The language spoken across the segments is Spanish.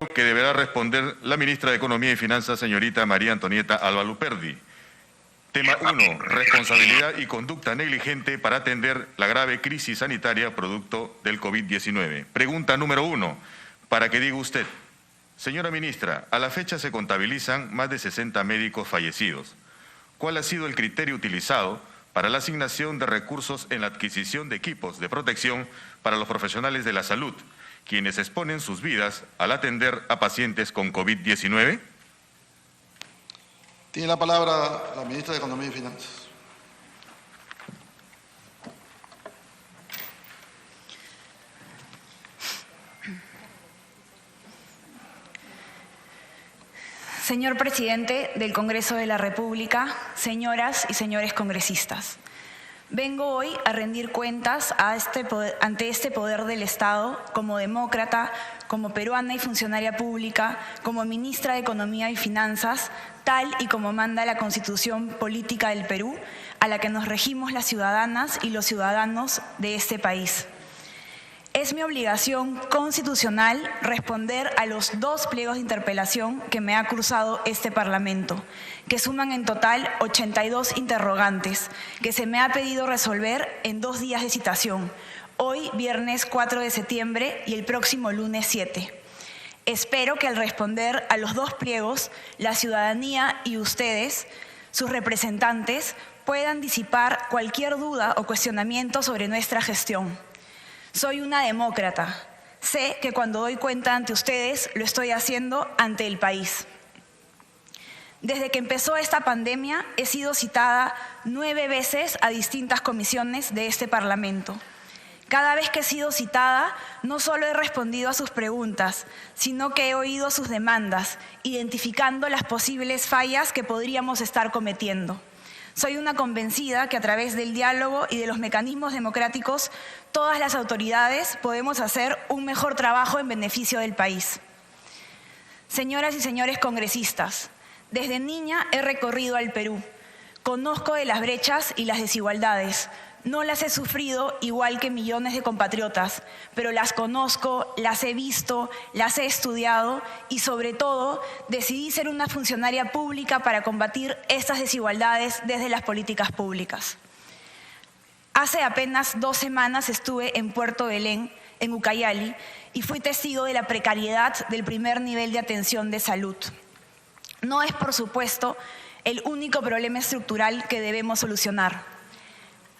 que deberá responder la ministra de Economía y Finanzas, señorita María Antonieta Alba Luperdi. Tema 1. Responsabilidad y conducta negligente para atender la grave crisis sanitaria producto del COVID-19. Pregunta número 1. Para que diga usted, señora ministra, a la fecha se contabilizan más de 60 médicos fallecidos. ¿Cuál ha sido el criterio utilizado para la asignación de recursos en la adquisición de equipos de protección para los profesionales de la salud, quienes exponen sus vidas al atender a pacientes con COVID-19? Tiene la palabra la ministra de Economía y Finanzas. Señor presidente del Congreso de la República, señoras y señores congresistas, vengo hoy a rendir cuentas ante este poder del Estado como demócrata, como peruana y funcionaria pública, como ministra de Economía y Finanzas, tal y como manda la Constitución Política del Perú, a la que nos regimos las ciudadanas y los ciudadanos de este país. Es mi obligación constitucional responder a los 2 pliegos de interpelación que me ha cruzado este Parlamento, que suman en total 82 interrogantes, que se me ha pedido resolver en 2 días de citación, hoy viernes 4 de septiembre y el próximo lunes 7. Espero que al responder a los 2 pliegos, la ciudadanía y ustedes, sus representantes, puedan disipar cualquier duda o cuestionamiento sobre nuestra gestión. Soy una demócrata. Sé que cuando doy cuenta ante ustedes, lo estoy haciendo ante el país. Desde que empezó esta pandemia, he sido citada 9 veces a distintas comisiones de este Parlamento. Cada vez que he sido citada, no solo he respondido a sus preguntas, sino que he oído sus demandas, identificando las posibles fallas que podríamos estar cometiendo. Soy una convencida que a través del diálogo y de los mecanismos democráticos, todas las autoridades podemos hacer un mejor trabajo en beneficio del país. Señoras y señores congresistas, desde niña he recorrido al Perú. Conozco de las brechas y las desigualdades. No las he sufrido igual que millones de compatriotas, pero las conozco, las he visto, las he estudiado y sobre todo decidí ser una funcionaria pública para combatir estas desigualdades desde las políticas públicas. Hace apenas 2 semanas estuve en Puerto Belén, en Ucayali, y fui testigo de la precariedad del primer nivel de atención de salud. No es, por supuesto, el único problema estructural que debemos solucionar.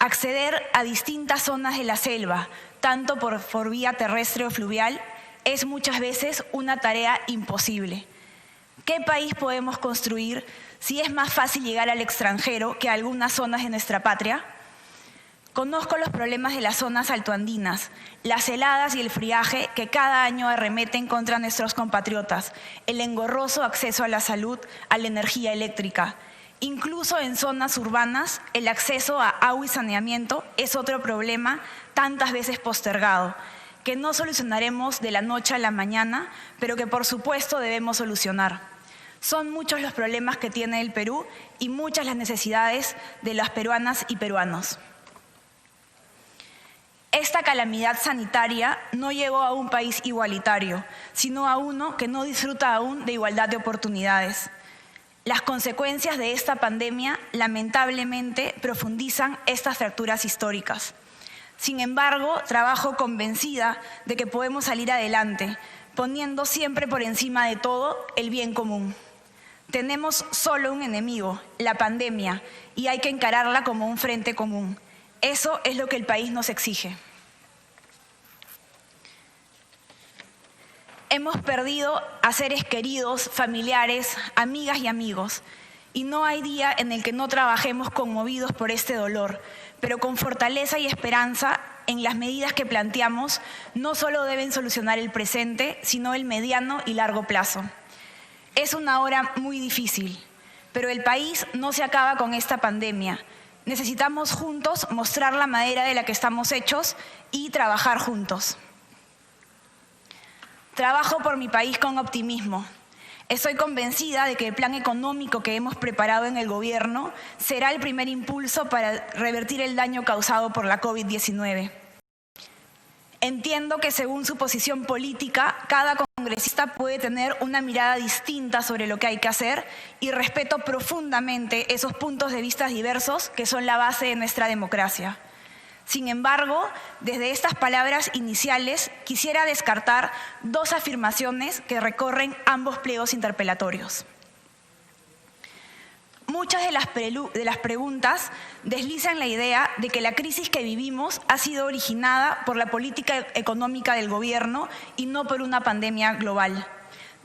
Acceder a distintas zonas de la selva, tanto por vía terrestre o fluvial, es muchas veces una tarea imposible. ¿Qué país podemos construir si es más fácil llegar al extranjero que a algunas zonas de nuestra patria? Conozco los problemas de las zonas altoandinas, las heladas y el friaje que cada año arremeten contra nuestros compatriotas, el engorroso acceso a la salud, a la energía eléctrica. Incluso en zonas urbanas, el acceso a agua y saneamiento es otro problema tantas veces postergado, que no solucionaremos de la noche a la mañana, pero que por supuesto debemos solucionar. Son muchos los problemas que tiene el Perú y muchas las necesidades de las peruanas y peruanos. Esta calamidad sanitaria no llegó a un país igualitario, sino a uno que no disfruta aún de igualdad de oportunidades. Las consecuencias de esta pandemia lamentablemente profundizan estas fracturas históricas. Sin embargo, trabajo convencida de que podemos salir adelante, poniendo siempre por encima de todo el bien común. Tenemos solo un enemigo, la pandemia, y hay que encararla como un frente común. Eso es lo que el país nos exige. Hemos perdido a seres queridos, familiares, amigas y amigos. Y no hay día en el que no trabajemos conmovidos por este dolor, pero con fortaleza y esperanza en las medidas que planteamos no solo deben solucionar el presente, sino el mediano y largo plazo. Es una hora muy difícil, pero el país no se acaba con esta pandemia. Necesitamos juntos mostrar la madera de la que estamos hechos y trabajar juntos. Trabajo por mi país con optimismo. Estoy convencida de que el plan económico que hemos preparado en el gobierno será el primer impulso para revertir el daño causado por la COVID-19. Entiendo que según su posición política, cada congresista puede tener una mirada distinta sobre lo que hay que hacer y respeto profundamente esos puntos de vista diversos que son la base de nuestra democracia. Sin embargo, desde estas palabras iniciales quisiera descartar dos afirmaciones que recorren ambos pliegos interpelatorios. Muchas de las preguntas deslizan la idea de que la crisis que vivimos ha sido originada por la política económica del gobierno y no por una pandemia global.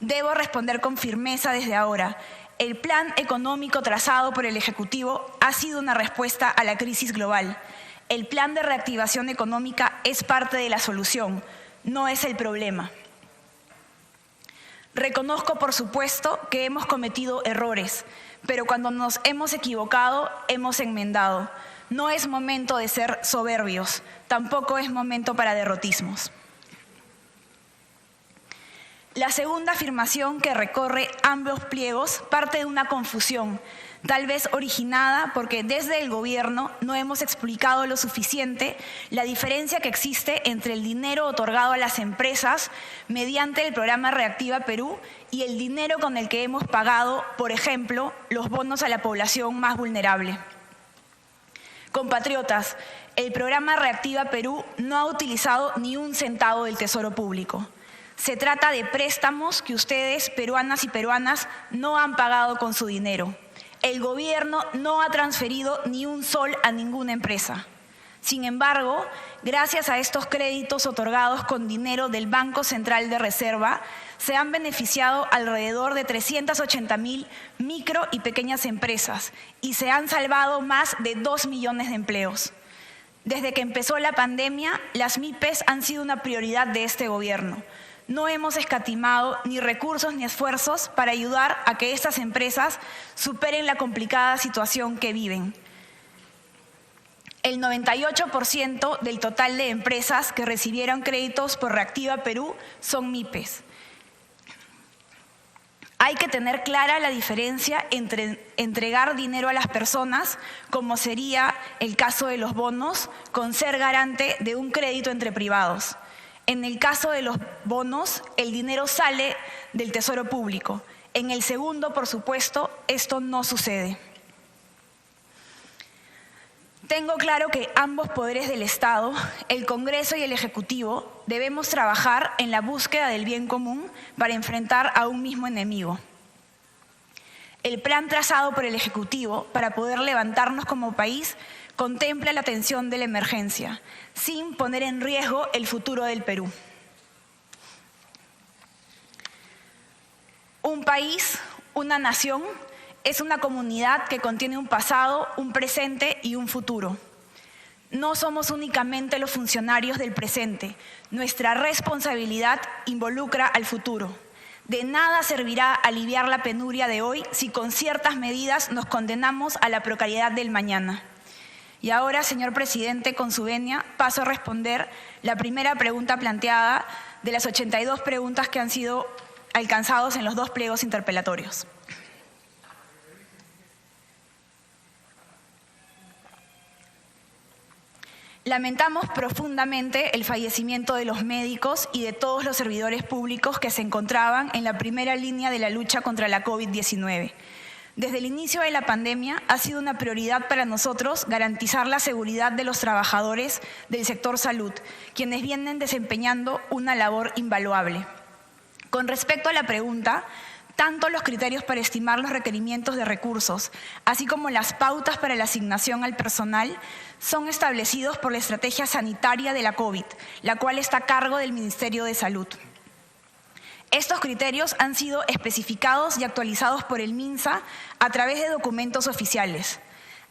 Debo responder con firmeza desde ahora. El plan económico trazado por el Ejecutivo ha sido una respuesta a la crisis global. El plan de reactivación económica es parte de la solución, no es el problema. Reconozco, por supuesto, que hemos cometido errores, pero cuando nos hemos equivocado, hemos enmendado. No es momento de ser soberbios, tampoco es momento para derrotismos. La segunda afirmación que recorre ambos pliegos parte de una confusión, tal vez originada porque desde el gobierno no hemos explicado lo suficiente la diferencia que existe entre el dinero otorgado a las empresas mediante el programa Reactiva Perú y el dinero con el que hemos pagado, por ejemplo, los bonos a la población más vulnerable. Compatriotas, el programa Reactiva Perú no ha utilizado ni un centavo del Tesoro Público. Se trata de préstamos que ustedes, peruanas y peruanas, no han pagado con su dinero. El gobierno no ha transferido ni un sol a ninguna empresa. Sin embargo, gracias a estos créditos otorgados con dinero del Banco Central de Reserva, se han beneficiado alrededor de 380.000 micro y pequeñas empresas y se han salvado más de 2 millones de empleos. Desde que empezó la pandemia, las MIPES han sido una prioridad de este gobierno. No hemos escatimado ni recursos ni esfuerzos para ayudar a que estas empresas superen la complicada situación que viven. El 98% del total de empresas que recibieron créditos por Reactiva Perú son MIPES. Hay que tener clara la diferencia entre entregar dinero a las personas, como sería el caso de los bonos, con ser garante de un crédito entre privados. En el caso de los bonos, el dinero sale del Tesoro Público. En el segundo, por supuesto, esto no sucede. Tengo claro que ambos poderes del Estado, el Congreso y el Ejecutivo, debemos trabajar en la búsqueda del bien común para enfrentar a un mismo enemigo. El plan trazado por el Ejecutivo para poder levantarnos como país contempla la atención de la emergencia, sin poner en riesgo el futuro del Perú. Un país, una nación, es una comunidad que contiene un pasado, un presente y un futuro. No somos únicamente los funcionarios del presente. Nuestra responsabilidad involucra al futuro. De nada servirá aliviar la penuria de hoy si con ciertas medidas nos condenamos a la precariedad del mañana. Y ahora, señor presidente, con su venia, paso a responder la primera pregunta planteada de las 82 preguntas que han sido alcanzados en los dos pliegos interpelatorios. Lamentamos profundamente el fallecimiento de los médicos y de todos los servidores públicos que se encontraban en la primera línea de la lucha contra la COVID-19. Desde el inicio de la pandemia ha sido una prioridad para nosotros garantizar la seguridad de los trabajadores del sector salud, quienes vienen desempeñando una labor invaluable. Con respecto a la pregunta, tanto los criterios para estimar los requerimientos de recursos, así como las pautas para la asignación al personal, son establecidos por la Estrategia Sanitaria de la COVID, la cual está a cargo del Ministerio de Salud. Estos criterios han sido especificados y actualizados por el MINSA a través de documentos oficiales.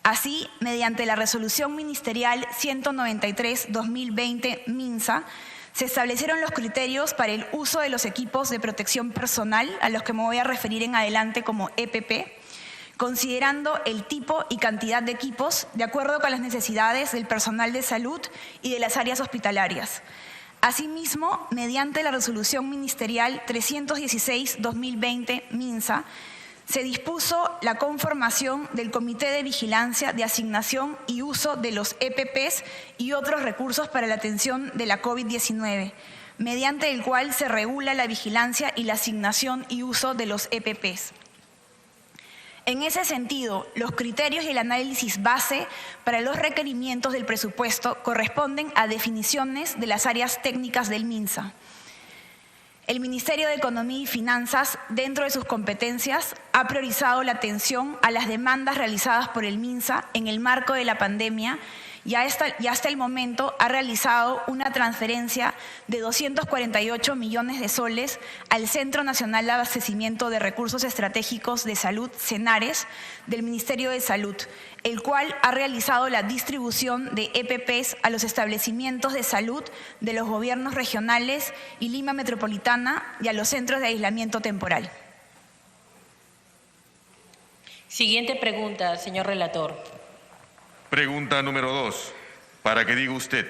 Así, mediante la Resolución Ministerial 193-2020 MINSA, se establecieron los criterios para el uso de los equipos de protección personal, a los que me voy a referir en adelante como EPP, considerando el tipo y cantidad de equipos de acuerdo con las necesidades del personal de salud y de las áreas hospitalarias. Asimismo, mediante la Resolución Ministerial 316-2020 MINSA, Se dispuso la conformación del Comité de Vigilancia de Asignación y Uso de los EPPs y otros recursos para la atención de la COVID-19, mediante el cual se regula la vigilancia y la asignación y uso de los EPPs. En ese sentido, los criterios y el análisis base para los requerimientos del presupuesto corresponden a definiciones de las áreas técnicas del MINSA. El Ministerio de Economía y Finanzas, dentro de sus competencias, ha priorizado la atención a las demandas realizadas por el MINSA en el marco de la pandemia y hasta el momento ha realizado una transferencia de 248 millones de soles al Centro Nacional de Abastecimiento de Recursos Estratégicos de Salud, CENARES, del Ministerio de Salud, el cual ha realizado la distribución de EPPs a los establecimientos de salud de los gobiernos regionales y Lima Metropolitana y a los centros de aislamiento temporal. Siguiente pregunta, señor relator. Pregunta número 2. Para que diga usted,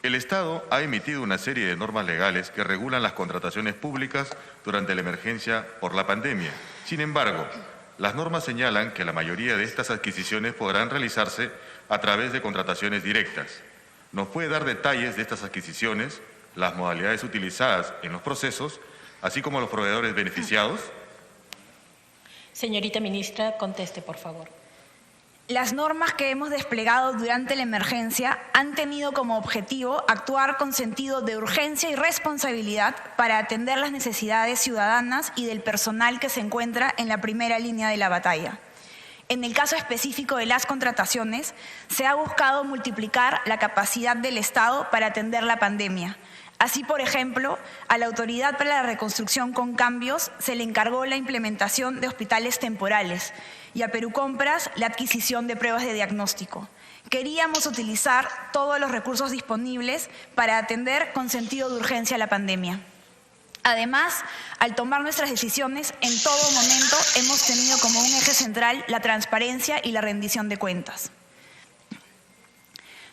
el Estado ha emitido una serie de normas legales que regulan las contrataciones públicas durante la emergencia por la pandemia. Sin embargo, las normas señalan que la mayoría de estas adquisiciones podrán realizarse a través de contrataciones directas. ¿Nos puede dar detalles de estas adquisiciones, las modalidades utilizadas en los procesos, así como los proveedores beneficiados? Señorita ministra, conteste, por favor. Las normas que hemos desplegado durante la emergencia han tenido como objetivo actuar con sentido de urgencia y responsabilidad para atender las necesidades ciudadanas y del personal que se encuentra en la primera línea de la batalla. En el caso específico de las contrataciones, se ha buscado multiplicar la capacidad del Estado para atender la pandemia. Así, por ejemplo, a la Autoridad para la Reconstrucción con Cambios se le encargó la implementación de hospitales temporales y a Perú Compras la adquisición de pruebas de diagnóstico. Queríamos utilizar todos los recursos disponibles para atender con sentido de urgencia la pandemia. Además, al tomar nuestras decisiones, en todo momento hemos tenido como un eje central la transparencia y la rendición de cuentas.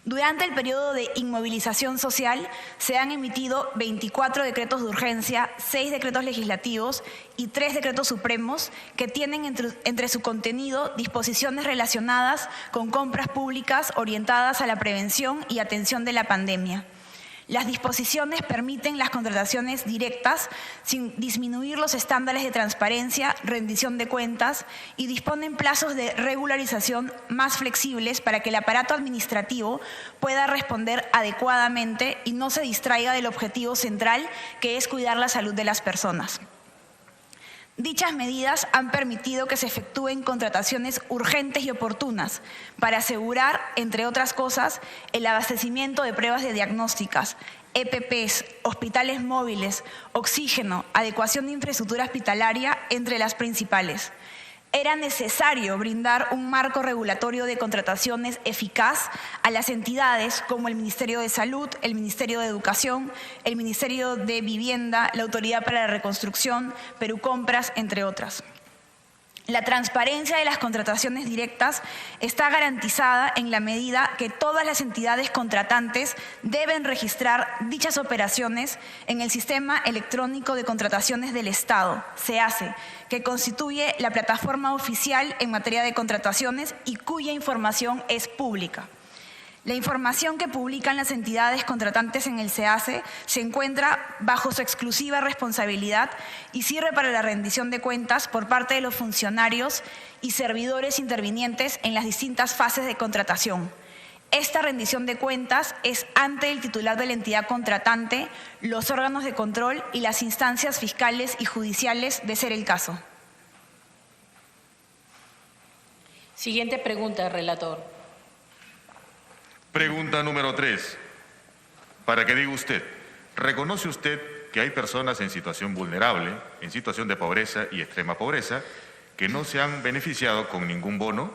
Durante el periodo de inmovilización social se han emitido 24 decretos de urgencia, 6 decretos legislativos y 3 decretos supremos que tienen entre su contenido disposiciones relacionadas con compras públicas orientadas a la prevención y atención de la pandemia. Las disposiciones permiten las contrataciones directas sin disminuir los estándares de transparencia, rendición de cuentas y disponen plazos de regularización más flexibles para que el aparato administrativo pueda responder adecuadamente y no se distraiga del objetivo central, que es cuidar la salud de las personas. Dichas medidas han permitido que se efectúen contrataciones urgentes y oportunas para asegurar, entre otras cosas, el abastecimiento de pruebas de diagnósticas, EPPs, hospitales móviles, oxígeno, adecuación de infraestructura hospitalaria, entre las principales. Era necesario brindar un marco regulatorio de contrataciones eficaz a las entidades como el Ministerio de Salud, el Ministerio de Educación, el Ministerio de Vivienda, la Autoridad para la Reconstrucción, Perú Compras, entre otras. La transparencia de las contrataciones directas está garantizada en la medida que todas las entidades contratantes deben registrar dichas operaciones en el Sistema Electrónico de Contrataciones del Estado, SEACE, que constituye la plataforma oficial en materia de contrataciones y cuya información es pública. La información que publican las entidades contratantes en el SEACE se encuentra bajo su exclusiva responsabilidad y sirve para la rendición de cuentas por parte de los funcionarios y servidores intervinientes en las distintas fases de contratación. Esta rendición de cuentas es ante el titular de la entidad contratante, los órganos de control y las instancias fiscales y judiciales, de ser el caso. Siguiente pregunta, relator. Pregunta número 3. Para que diga usted, ¿reconoce usted que hay personas en situación vulnerable, en situación de pobreza y extrema pobreza, que no se han beneficiado con ningún bono?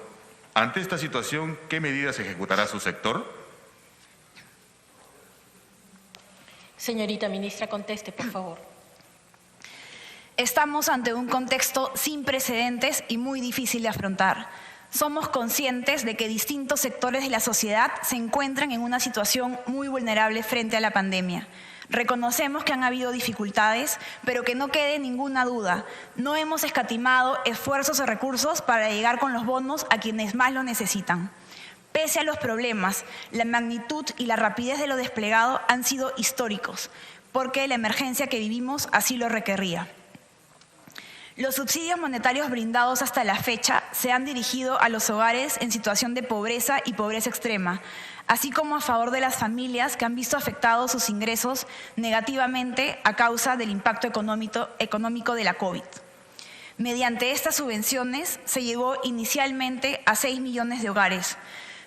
Ante esta situación, ¿qué medidas ejecutará su sector? Señorita ministra, conteste, por favor. Estamos ante un contexto sin precedentes y muy difícil de afrontar. Somos conscientes de que distintos sectores de la sociedad se encuentran en una situación muy vulnerable frente a la pandemia. Reconocemos que han habido dificultades, pero que no quede ninguna duda. No hemos escatimado esfuerzos o recursos para llegar con los bonos a quienes más lo necesitan. Pese a los problemas, la magnitud y la rapidez de lo desplegado han sido históricos, porque la emergencia que vivimos así lo requería. Los subsidios monetarios brindados hasta la fecha se han dirigido a los hogares en situación de pobreza y pobreza extrema, así como a favor de las familias que han visto afectados sus ingresos negativamente a causa del impacto económico de la COVID. Mediante estas subvenciones se llegó inicialmente a 6 millones de hogares.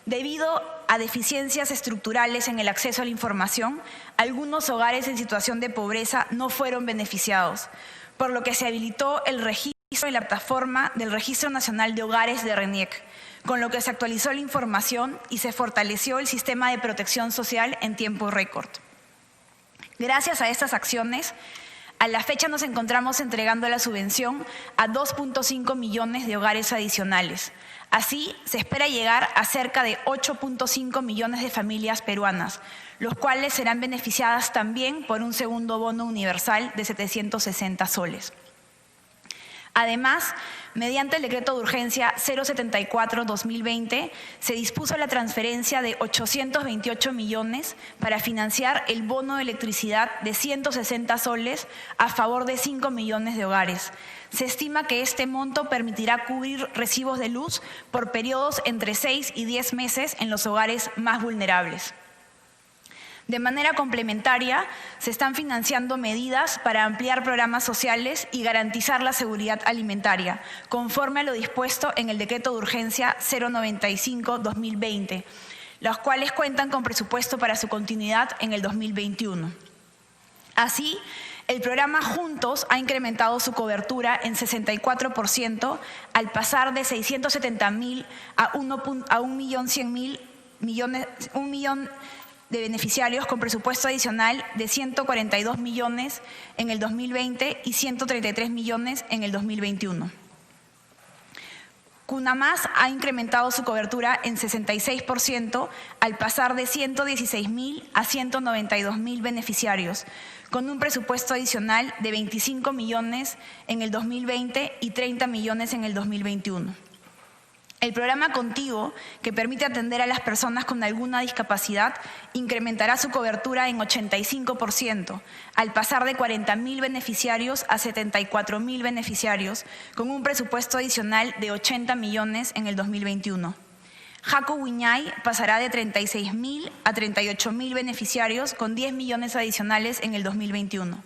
Debido a deficiencias estructurales en el acceso a la información, algunos hogares en situación de pobreza no fueron beneficiados, por lo que se habilitó el registro en la plataforma del Registro Nacional de Hogares de RENIEC, con lo que se actualizó la información y se fortaleció el sistema de protección social en tiempo récord. Gracias a estas acciones, a la fecha nos encontramos entregando la subvención a 2.5 millones de hogares adicionales. Así, se espera llegar a cerca de 8.5 millones de familias peruanas, los cuales serán beneficiadas también por un segundo bono universal de 760 soles. Además, mediante el decreto de urgencia 074-2020, se dispuso la transferencia de 828 millones para financiar el bono de electricidad de 160 soles a favor de 5 millones de hogares. Se estima que este monto permitirá cubrir recibos de luz por periodos entre 6 y 10 meses en los hogares más vulnerables. De manera complementaria, se están financiando medidas para ampliar programas sociales y garantizar la seguridad alimentaria, conforme a lo dispuesto en el decreto de urgencia 095-2020, los cuales cuentan con presupuesto para su continuidad en el 2021. Así, el programa Juntos ha incrementado su cobertura en 64% al pasar de 670.000 a 1.100.000 millones de beneficiarios con presupuesto adicional de 142 millones en el 2020 y 133 millones en el 2021. Cunamás ha incrementado su cobertura en 66% al pasar de 116.000 a 192.000 beneficiarios, con un presupuesto adicional de 25 millones en el 2020 y 30 millones en el 2021. El programa Contigo, que permite atender a las personas con alguna discapacidad, incrementará su cobertura en 85%, al pasar de 40.000 beneficiarios a 74.000 beneficiarios, con un presupuesto adicional de 80 millones en el 2021. Jaco Wiñay pasará de 36.000 a 38.000 beneficiarios, con 10 millones adicionales en el 2021.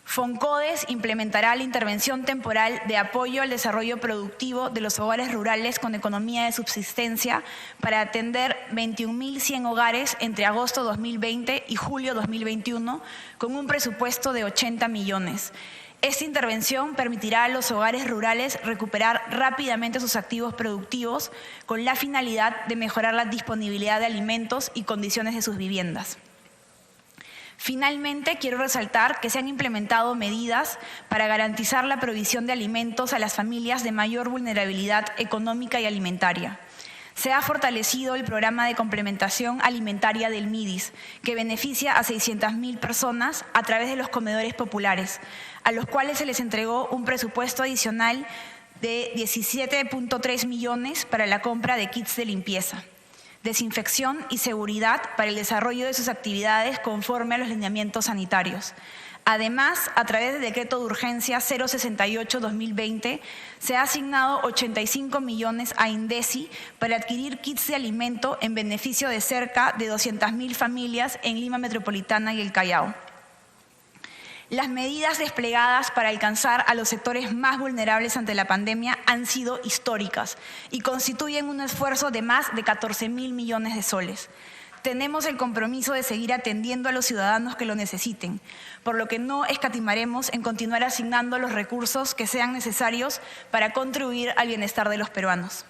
Foncodes implementará la intervención temporal de apoyo al desarrollo productivo de los hogares rurales con economía de subsistencia para atender 21.100 hogares entre agosto 2020 y julio 2021 con un presupuesto de 80 millones. Esta intervención permitirá a los hogares rurales recuperar rápidamente sus activos productivos con la finalidad de mejorar la disponibilidad de alimentos y condiciones de sus viviendas. Finalmente, quiero resaltar que se han implementado medidas para garantizar la provisión de alimentos a las familias de mayor vulnerabilidad económica y alimentaria. Se ha fortalecido el programa de complementación alimentaria del MIDIS, que beneficia a 600.000 personas a través de los comedores populares, a los cuales se les entregó un presupuesto adicional de 17.3 millones para la compra de kits de limpieza, desinfección y seguridad para el desarrollo de sus actividades conforme a los lineamientos sanitarios. Además, a través del decreto de urgencia 068-2020, se ha asignado 85 millones a INDECI para adquirir kits de alimento en beneficio de cerca de 200.000 familias en Lima Metropolitana y el Callao. Las medidas desplegadas para alcanzar a los sectores más vulnerables ante la pandemia han sido históricas y constituyen un esfuerzo de más de 14.000 millones de soles. Tenemos el compromiso de seguir atendiendo a los ciudadanos que lo necesiten, por lo que no escatimaremos en continuar asignando los recursos que sean necesarios para contribuir al bienestar de los peruanos.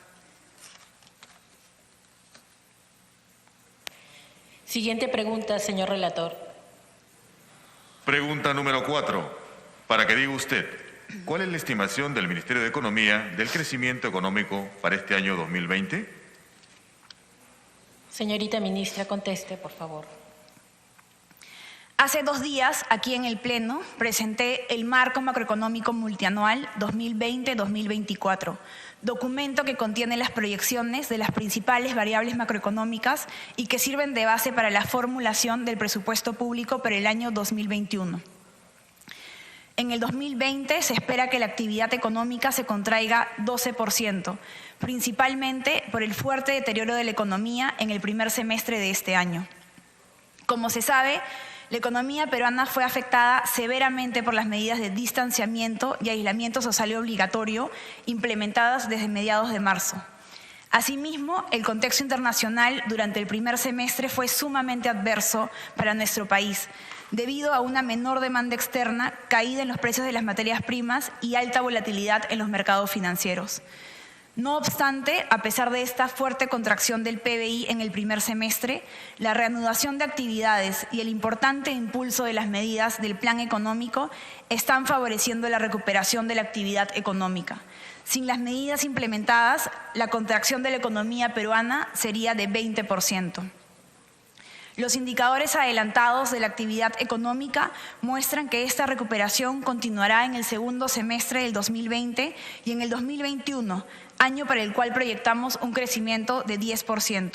Siguiente pregunta, señor relator. Pregunta número 4. Para que diga usted, ¿cuál es la estimación del Ministerio de Economía del crecimiento económico para este año 2020? Señorita ministra, conteste, por favor. Hace 2 días, aquí en el Pleno, presenté el Marco Macroeconómico Multianual 2020-2024, documento que contiene las proyecciones de las principales variables macroeconómicas y que sirven de base para la formulación del presupuesto público para el año 2021. En el 2020 se espera que la actividad económica se contraiga 12%, principalmente por el fuerte deterioro de la economía en el primer semestre de este año. Como se sabe, la economía peruana fue afectada severamente por las medidas de distanciamiento y aislamiento social y obligatorio implementadas desde mediados de marzo. Asimismo, el contexto internacional durante el primer semestre fue sumamente adverso para nuestro país, debido a una menor demanda externa, caída en los precios de las materias primas y alta volatilidad en los mercados financieros. No obstante, a pesar de esta fuerte contracción del PBI en el primer semestre, la reanudación de actividades y el importante impulso de las medidas del plan económico están favoreciendo la recuperación de la actividad económica. Sin las medidas implementadas, la contracción de la economía peruana sería de 20%. Los indicadores adelantados de la actividad económica muestran que esta recuperación continuará en el segundo semestre del 2020 y en el 2021, año para el cual proyectamos un crecimiento de 10%.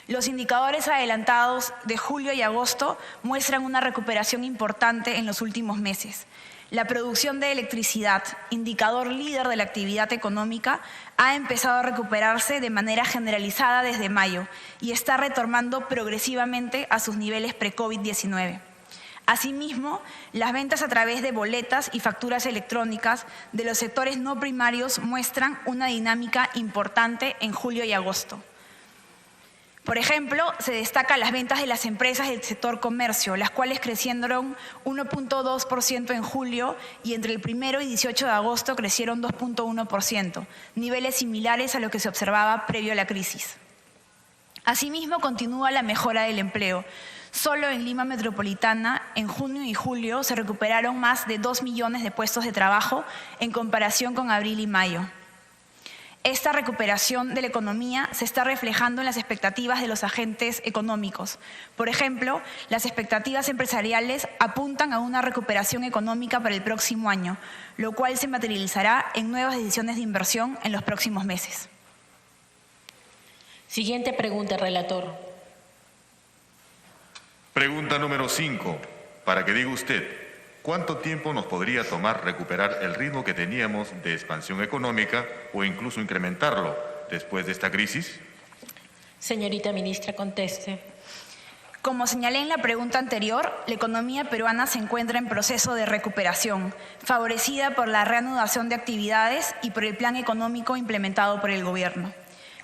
Los indicadores adelantados de julio y agosto muestran una recuperación importante en los últimos meses. La producción de electricidad, indicador líder de la actividad económica, ha empezado a recuperarse de manera generalizada desde mayo y está retornando progresivamente a sus niveles pre-COVID-19. Asimismo, las ventas a través de boletas y facturas electrónicas de los sectores no primarios muestran una dinámica importante en julio y agosto. Por ejemplo, se destacan las ventas de las empresas del sector comercio, las cuales crecieron 1.2% en julio y entre el 1 y 18 de agosto crecieron 2.1%, niveles similares a lo que se observaba previo a la crisis. Asimismo, continúa la mejora del empleo. Solo en Lima Metropolitana, en junio y julio, se recuperaron más de 2 millones de puestos de trabajo en comparación con abril y mayo. Esta recuperación de la economía se está reflejando en las expectativas de los agentes económicos. Por ejemplo, las expectativas empresariales apuntan a una recuperación económica para el próximo año, lo cual se materializará en nuevas decisiones de inversión en los próximos meses. Siguiente pregunta, relator. Pregunta número 5. Para que diga usted, ¿cuánto tiempo nos podría tomar recuperar el ritmo que teníamos de expansión económica o incluso incrementarlo después de esta crisis? Señorita ministra, conteste. Como señalé en la pregunta anterior, la economía peruana se encuentra en proceso de recuperación, favorecida por la reanudación de actividades y por el plan económico implementado por el gobierno.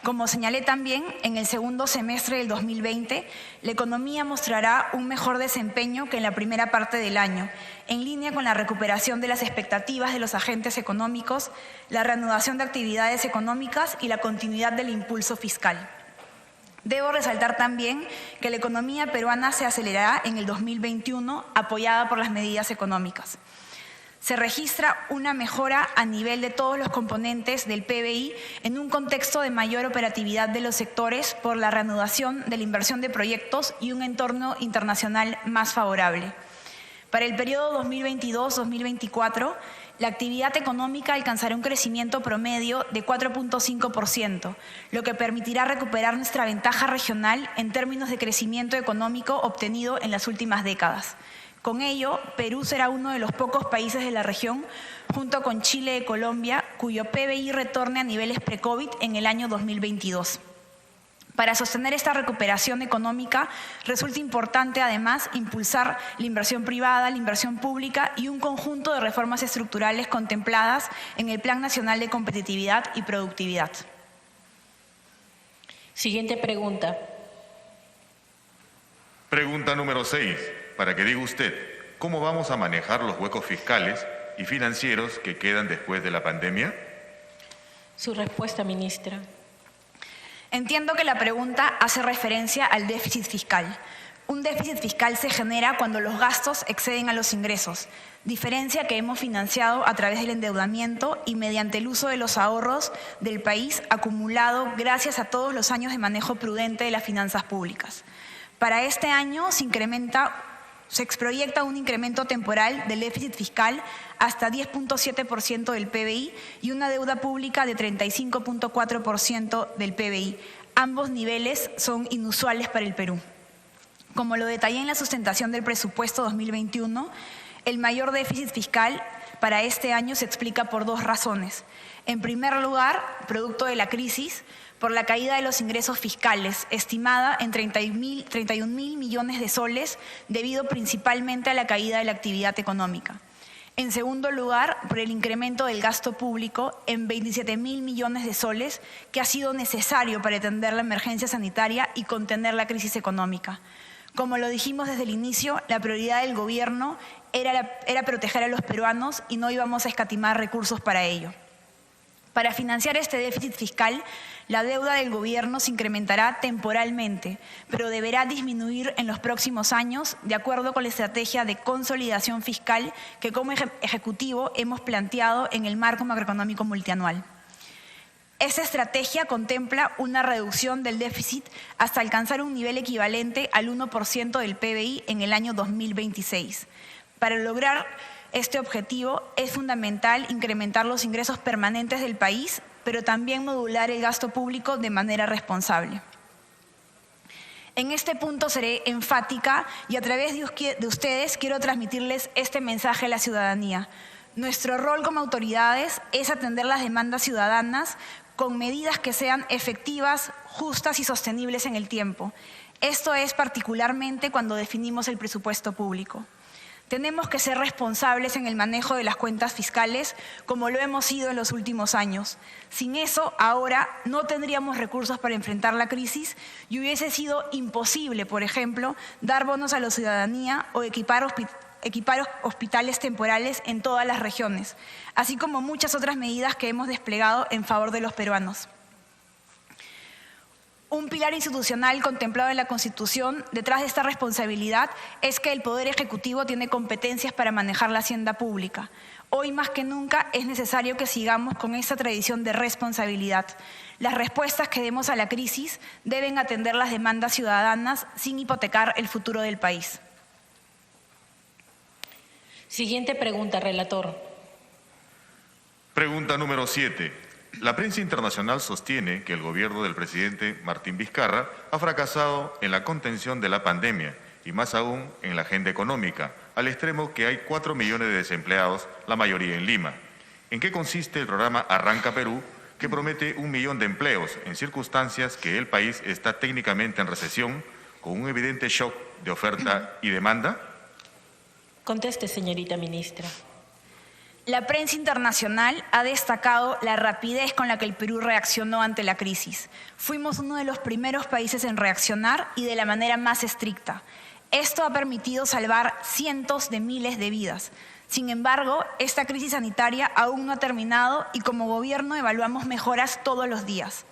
Como señalé también, en el segundo semestre del 2020, la economía mostrará un mejor desempeño que en la primera parte del año, en línea con la recuperación de las expectativas de los agentes económicos, la reanudación de actividades económicas y la continuidad del impulso fiscal. Debo resaltar también que la economía peruana se acelerará en el 2021, apoyada por las medidas económicas. Se registra una mejora a nivel de todos los componentes del PBI en un contexto de mayor operatividad de los sectores por la reanudación de la inversión de proyectos y un entorno internacional más favorable. Para el periodo 2022-2024, la actividad económica alcanzará un crecimiento promedio de 4.5%, lo que permitirá recuperar nuestra ventaja regional en términos de crecimiento económico obtenido en las últimas décadas. Con ello, Perú será uno de los pocos países de la región, junto con Chile y Colombia, cuyo PBI retorne a niveles pre-COVID en el año 2022. Para sostener esta recuperación económica, resulta importante además impulsar la inversión privada, la inversión pública y un conjunto de reformas estructurales contempladas en el Plan Nacional de Competitividad y Productividad. Siguiente pregunta. Pregunta número 6. Para que diga usted, ¿cómo vamos a manejar los huecos fiscales y financieros que quedan después de la pandemia? Su respuesta, ministra. Entiendo que la pregunta hace referencia al déficit fiscal. Un déficit fiscal se genera cuando los gastos exceden a los ingresos, diferencia que hemos financiado a través del endeudamiento y mediante el uso de los ahorros del país acumulado gracias a todos los años de manejo prudente de las finanzas públicas. Para este año se incrementa Se proyecta un incremento temporal del déficit fiscal hasta 10.7% del PBI y una deuda pública de 35.4% del PBI. Ambos niveles son inusuales para el Perú. Como lo detallé en la sustentación del presupuesto 2021, el mayor déficit fiscal para este año se explica por dos razones. En primer lugar, producto de la crisis, por la caída de los ingresos fiscales, estimada en 31.000 millones de soles, debido principalmente a la caída de la actividad económica. En segundo lugar, por el incremento del gasto público en 27.000 millones de soles, que ha sido necesario para atender la emergencia sanitaria y contener la crisis económica. Como lo dijimos desde el inicio, la prioridad del gobierno era proteger a los peruanos y no íbamos a escatimar recursos para ello. Para financiar este déficit fiscal, la deuda del gobierno se incrementará temporalmente, pero deberá disminuir en los próximos años de acuerdo con la estrategia de consolidación fiscal que como Ejecutivo hemos planteado en el marco macroeconómico multianual. Esta estrategia contempla una reducción del déficit hasta alcanzar un nivel equivalente al 1% del PBI en el año 2026. Para lograr este objetivo es fundamental incrementar los ingresos permanentes del país, pero también modular el gasto público de manera responsable. En este punto seré enfática y a través de ustedes quiero transmitirles este mensaje a la ciudadanía. Nuestro rol como autoridades es atender las demandas ciudadanas con medidas que sean efectivas, justas y sostenibles en el tiempo. Esto es particularmente cuando definimos el presupuesto público. Tenemos que ser responsables en el manejo de las cuentas fiscales como lo hemos sido en los últimos años. Sin eso, ahora no tendríamos recursos para enfrentar la crisis y hubiese sido imposible, por ejemplo, dar bonos a la ciudadanía o equipar hospitales temporales en todas las regiones, así como muchas otras medidas que hemos desplegado en favor de los peruanos. Un pilar institucional contemplado en la Constitución detrás de esta responsabilidad es que el Poder Ejecutivo tiene competencias para manejar la hacienda pública. Hoy más que nunca es necesario que sigamos con esta tradición de responsabilidad. Las respuestas que demos a la crisis deben atender las demandas ciudadanas sin hipotecar el futuro del país. Siguiente pregunta, relator. Pregunta número 7. La prensa internacional sostiene que el gobierno del presidente Martín Vizcarra ha fracasado en la contención de la pandemia y más aún en la agenda económica, al extremo que hay 4 millones de desempleados, la mayoría en Lima. ¿En qué consiste el programa Arranca Perú, que promete 1 millón de empleos en circunstancias que el país está técnicamente en recesión, con un evidente shock de oferta y demanda? Conteste, señorita ministra. La prensa internacional ha destacado la rapidez con la que el Perú reaccionó ante la crisis. Fuimos uno de los primeros países en reaccionar y de la manera más estricta. Esto ha permitido salvar cientos de miles de vidas. Sin embargo, esta crisis sanitaria aún no ha terminado y como gobierno evaluamos mejoras todos los días.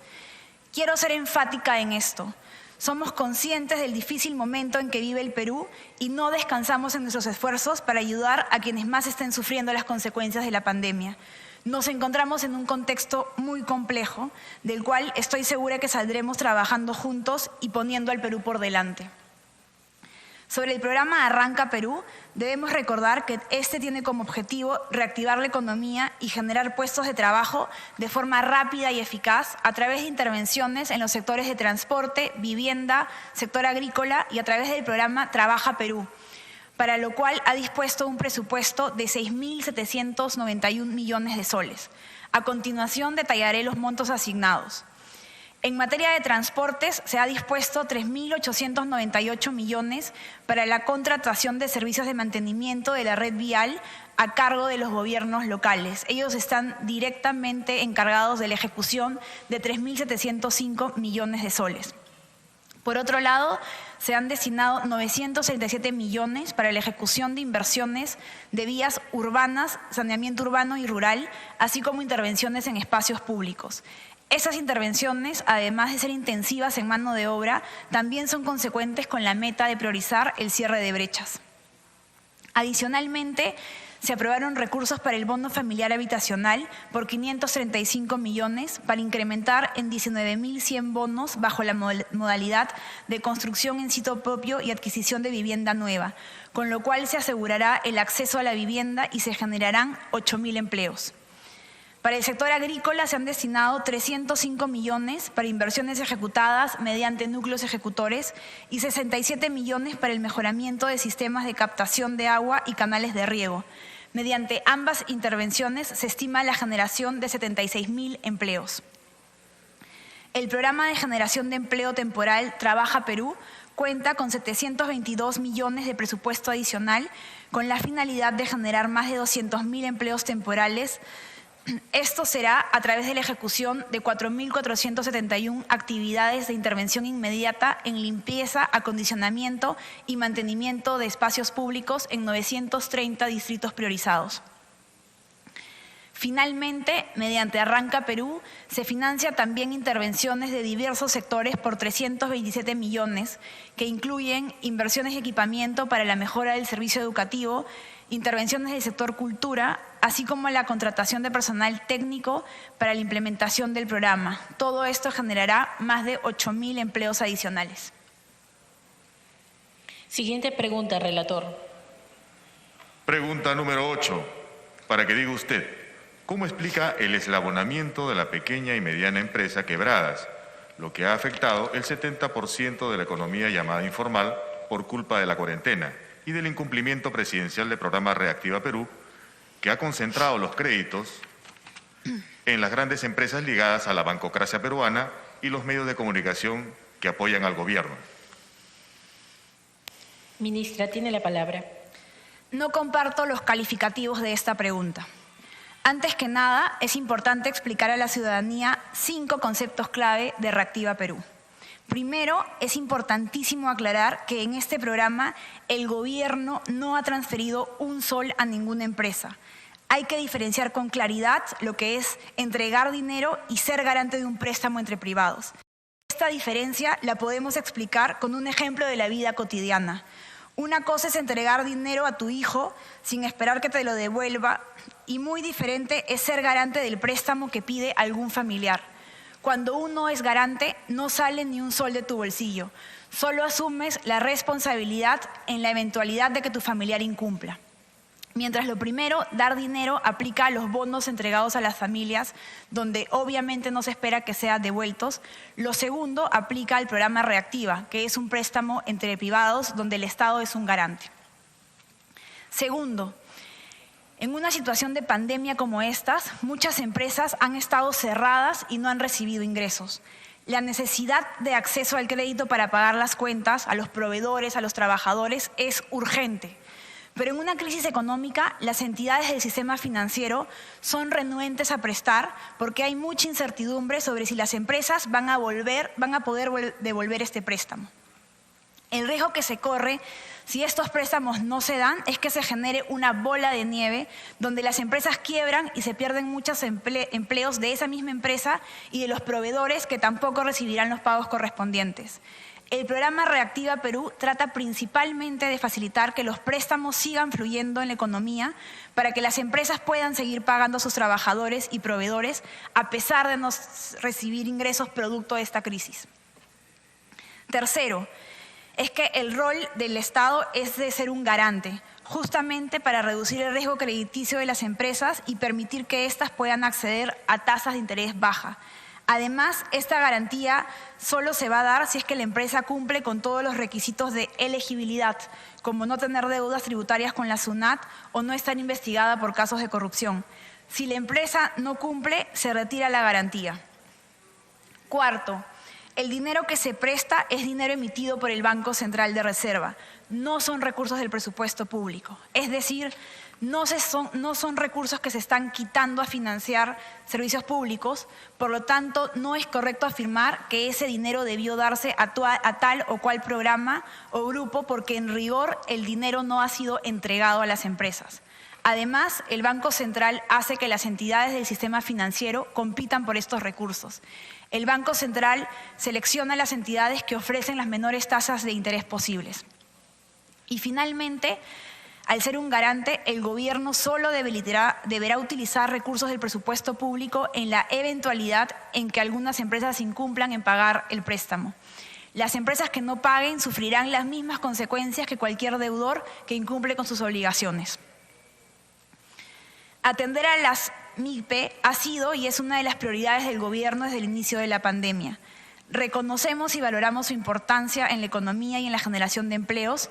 Quiero ser enfática en esto. Somos conscientes del difícil momento en que vive el Perú y no descansamos en nuestros esfuerzos para ayudar a quienes más estén sufriendo las consecuencias de la pandemia. Nos encontramos en un contexto muy complejo, del cual estoy segura que saldremos trabajando juntos y poniendo al Perú por delante. Sobre el programa Arranca Perú, debemos recordar que este tiene como objetivo reactivar la economía y generar puestos de trabajo de forma rápida y eficaz a través de intervenciones en los sectores de transporte, vivienda, sector agrícola y a través del programa Trabaja Perú, para lo cual ha dispuesto un presupuesto de 6.791 millones de soles. A continuación detallaré los montos asignados. En materia de transportes, se ha dispuesto 3.898 millones para la contratación de servicios de mantenimiento de la red vial a cargo de los gobiernos locales. Ellos están directamente encargados de la ejecución de 3.705 millones de soles. Por otro lado, se han destinado 967 millones para la ejecución de inversiones de vías urbanas, saneamiento urbano y rural, así como intervenciones en espacios públicos. Esas intervenciones, además de ser intensivas en mano de obra, también son consecuentes con la meta de priorizar el cierre de brechas. Adicionalmente, se aprobaron recursos para el bono familiar habitacional por 535 millones para incrementar en 19.100 bonos bajo la modalidad de construcción en sitio propio y adquisición de vivienda nueva, con lo cual se asegurará el acceso a la vivienda y se generarán 8.000 empleos. Para el sector agrícola se han destinado 305 millones para inversiones ejecutadas mediante núcleos ejecutores y 67 millones para el mejoramiento de sistemas de captación de agua y canales de riego. Mediante ambas intervenciones se estima la generación de 76.000 empleos. El programa de generación de empleo temporal Trabaja Perú cuenta con 722 millones de presupuesto adicional con la finalidad de generar más de 200.000 empleos temporales. Esto será a través de la ejecución de 4.471 actividades de intervención inmediata en limpieza, acondicionamiento y mantenimiento de espacios públicos en 930 distritos priorizados. Finalmente, mediante Arranca Perú, se financia también intervenciones de diversos sectores por 327 millones, que incluyen inversiones de equipamiento para la mejora del servicio educativo, intervenciones del sector cultura, así como la contratación de personal técnico para la implementación del programa. Todo esto generará más de 8.000 empleos adicionales. Siguiente pregunta, relator. Pregunta número 8. Para que diga usted, ¿cómo explica el eslabonamiento de la pequeña y mediana empresa quebradas, lo que ha afectado el 70% de la economía llamada informal por culpa de la cuarentena y del incumplimiento presidencial del programa Reactiva Perú, que ha concentrado los créditos en las grandes empresas ligadas a la bancocracia peruana y los medios de comunicación que apoyan al gobierno? Ministra, tiene la palabra. No comparto los calificativos de esta pregunta. Antes que nada, es importante explicar a la ciudadanía 5 conceptos clave de Reactiva Perú. Primero, es importantísimo aclarar que en este programa el gobierno no ha transferido un sol a ninguna empresa. Hay que diferenciar con claridad lo que es entregar dinero y ser garante de un préstamo entre privados. Esta diferencia la podemos explicar con un ejemplo de la vida cotidiana. Una cosa es entregar dinero a tu hijo sin esperar que te lo devuelva y muy diferente es ser garante del préstamo que pide algún familiar. Cuando uno es garante, no sale ni un sol de tu bolsillo. Solo asumes la responsabilidad en la eventualidad de que tu familiar incumpla. Mientras lo primero, dar dinero, aplica a los bonos entregados a las familias, donde obviamente no se espera que sean devueltos. Lo segundo, aplica al programa Reactiva, que es un préstamo entre privados donde el Estado es un garante. Segundo, en una situación de pandemia como estas, muchas empresas han estado cerradas y no han recibido ingresos. La necesidad de acceso al crédito para pagar las cuentas a los proveedores, a los trabajadores, es urgente. Pero en una crisis económica, las entidades del sistema financiero son renuentes a prestar porque hay mucha incertidumbre sobre si las empresas van a poder devolver este préstamo. El riesgo que se corre si estos préstamos no se dan es que se genere una bola de nieve donde las empresas quiebran y se pierden muchos empleos de esa misma empresa y de los proveedores que tampoco recibirán los pagos correspondientes. El programa Reactiva Perú trata principalmente de facilitar que los préstamos sigan fluyendo en la economía para que las empresas puedan seguir pagando a sus trabajadores y proveedores a pesar de no recibir ingresos producto de esta crisis. Tercero, es que el rol del Estado es de ser un garante, justamente para reducir el riesgo crediticio de las empresas y permitir que éstas puedan acceder a tasas de interés bajas. Además, esta garantía solo se va a dar si es que la empresa cumple con todos los requisitos de elegibilidad, como no tener deudas tributarias con la SUNAT o no estar investigada por casos de corrupción. Si la empresa no cumple, se retira la garantía. Cuarto, el dinero que se presta es dinero emitido por el Banco Central de Reserva, no son recursos del presupuesto público. Es decir, no son recursos que se están quitando a financiar servicios públicos, por lo tanto no es correcto afirmar que ese dinero debió darse a tal o cual programa o grupo porque en rigor el dinero no ha sido entregado a las empresas. Además, el Banco Central hace que las entidades del sistema financiero compitan por estos recursos. El Banco Central selecciona las entidades que ofrecen las menores tasas de interés posibles. Y finalmente, Al ser un garante, el gobierno solo deberá utilizar recursos del presupuesto público en la eventualidad en que algunas empresas incumplan en pagar el préstamo. Las empresas que no paguen sufrirán las mismas consecuencias que cualquier deudor que incumple con sus obligaciones. Atender a las MIPE ha sido y es una de las prioridades del gobierno desde el inicio de la pandemia. Reconocemos y valoramos su importancia en la economía y en la generación de empleos.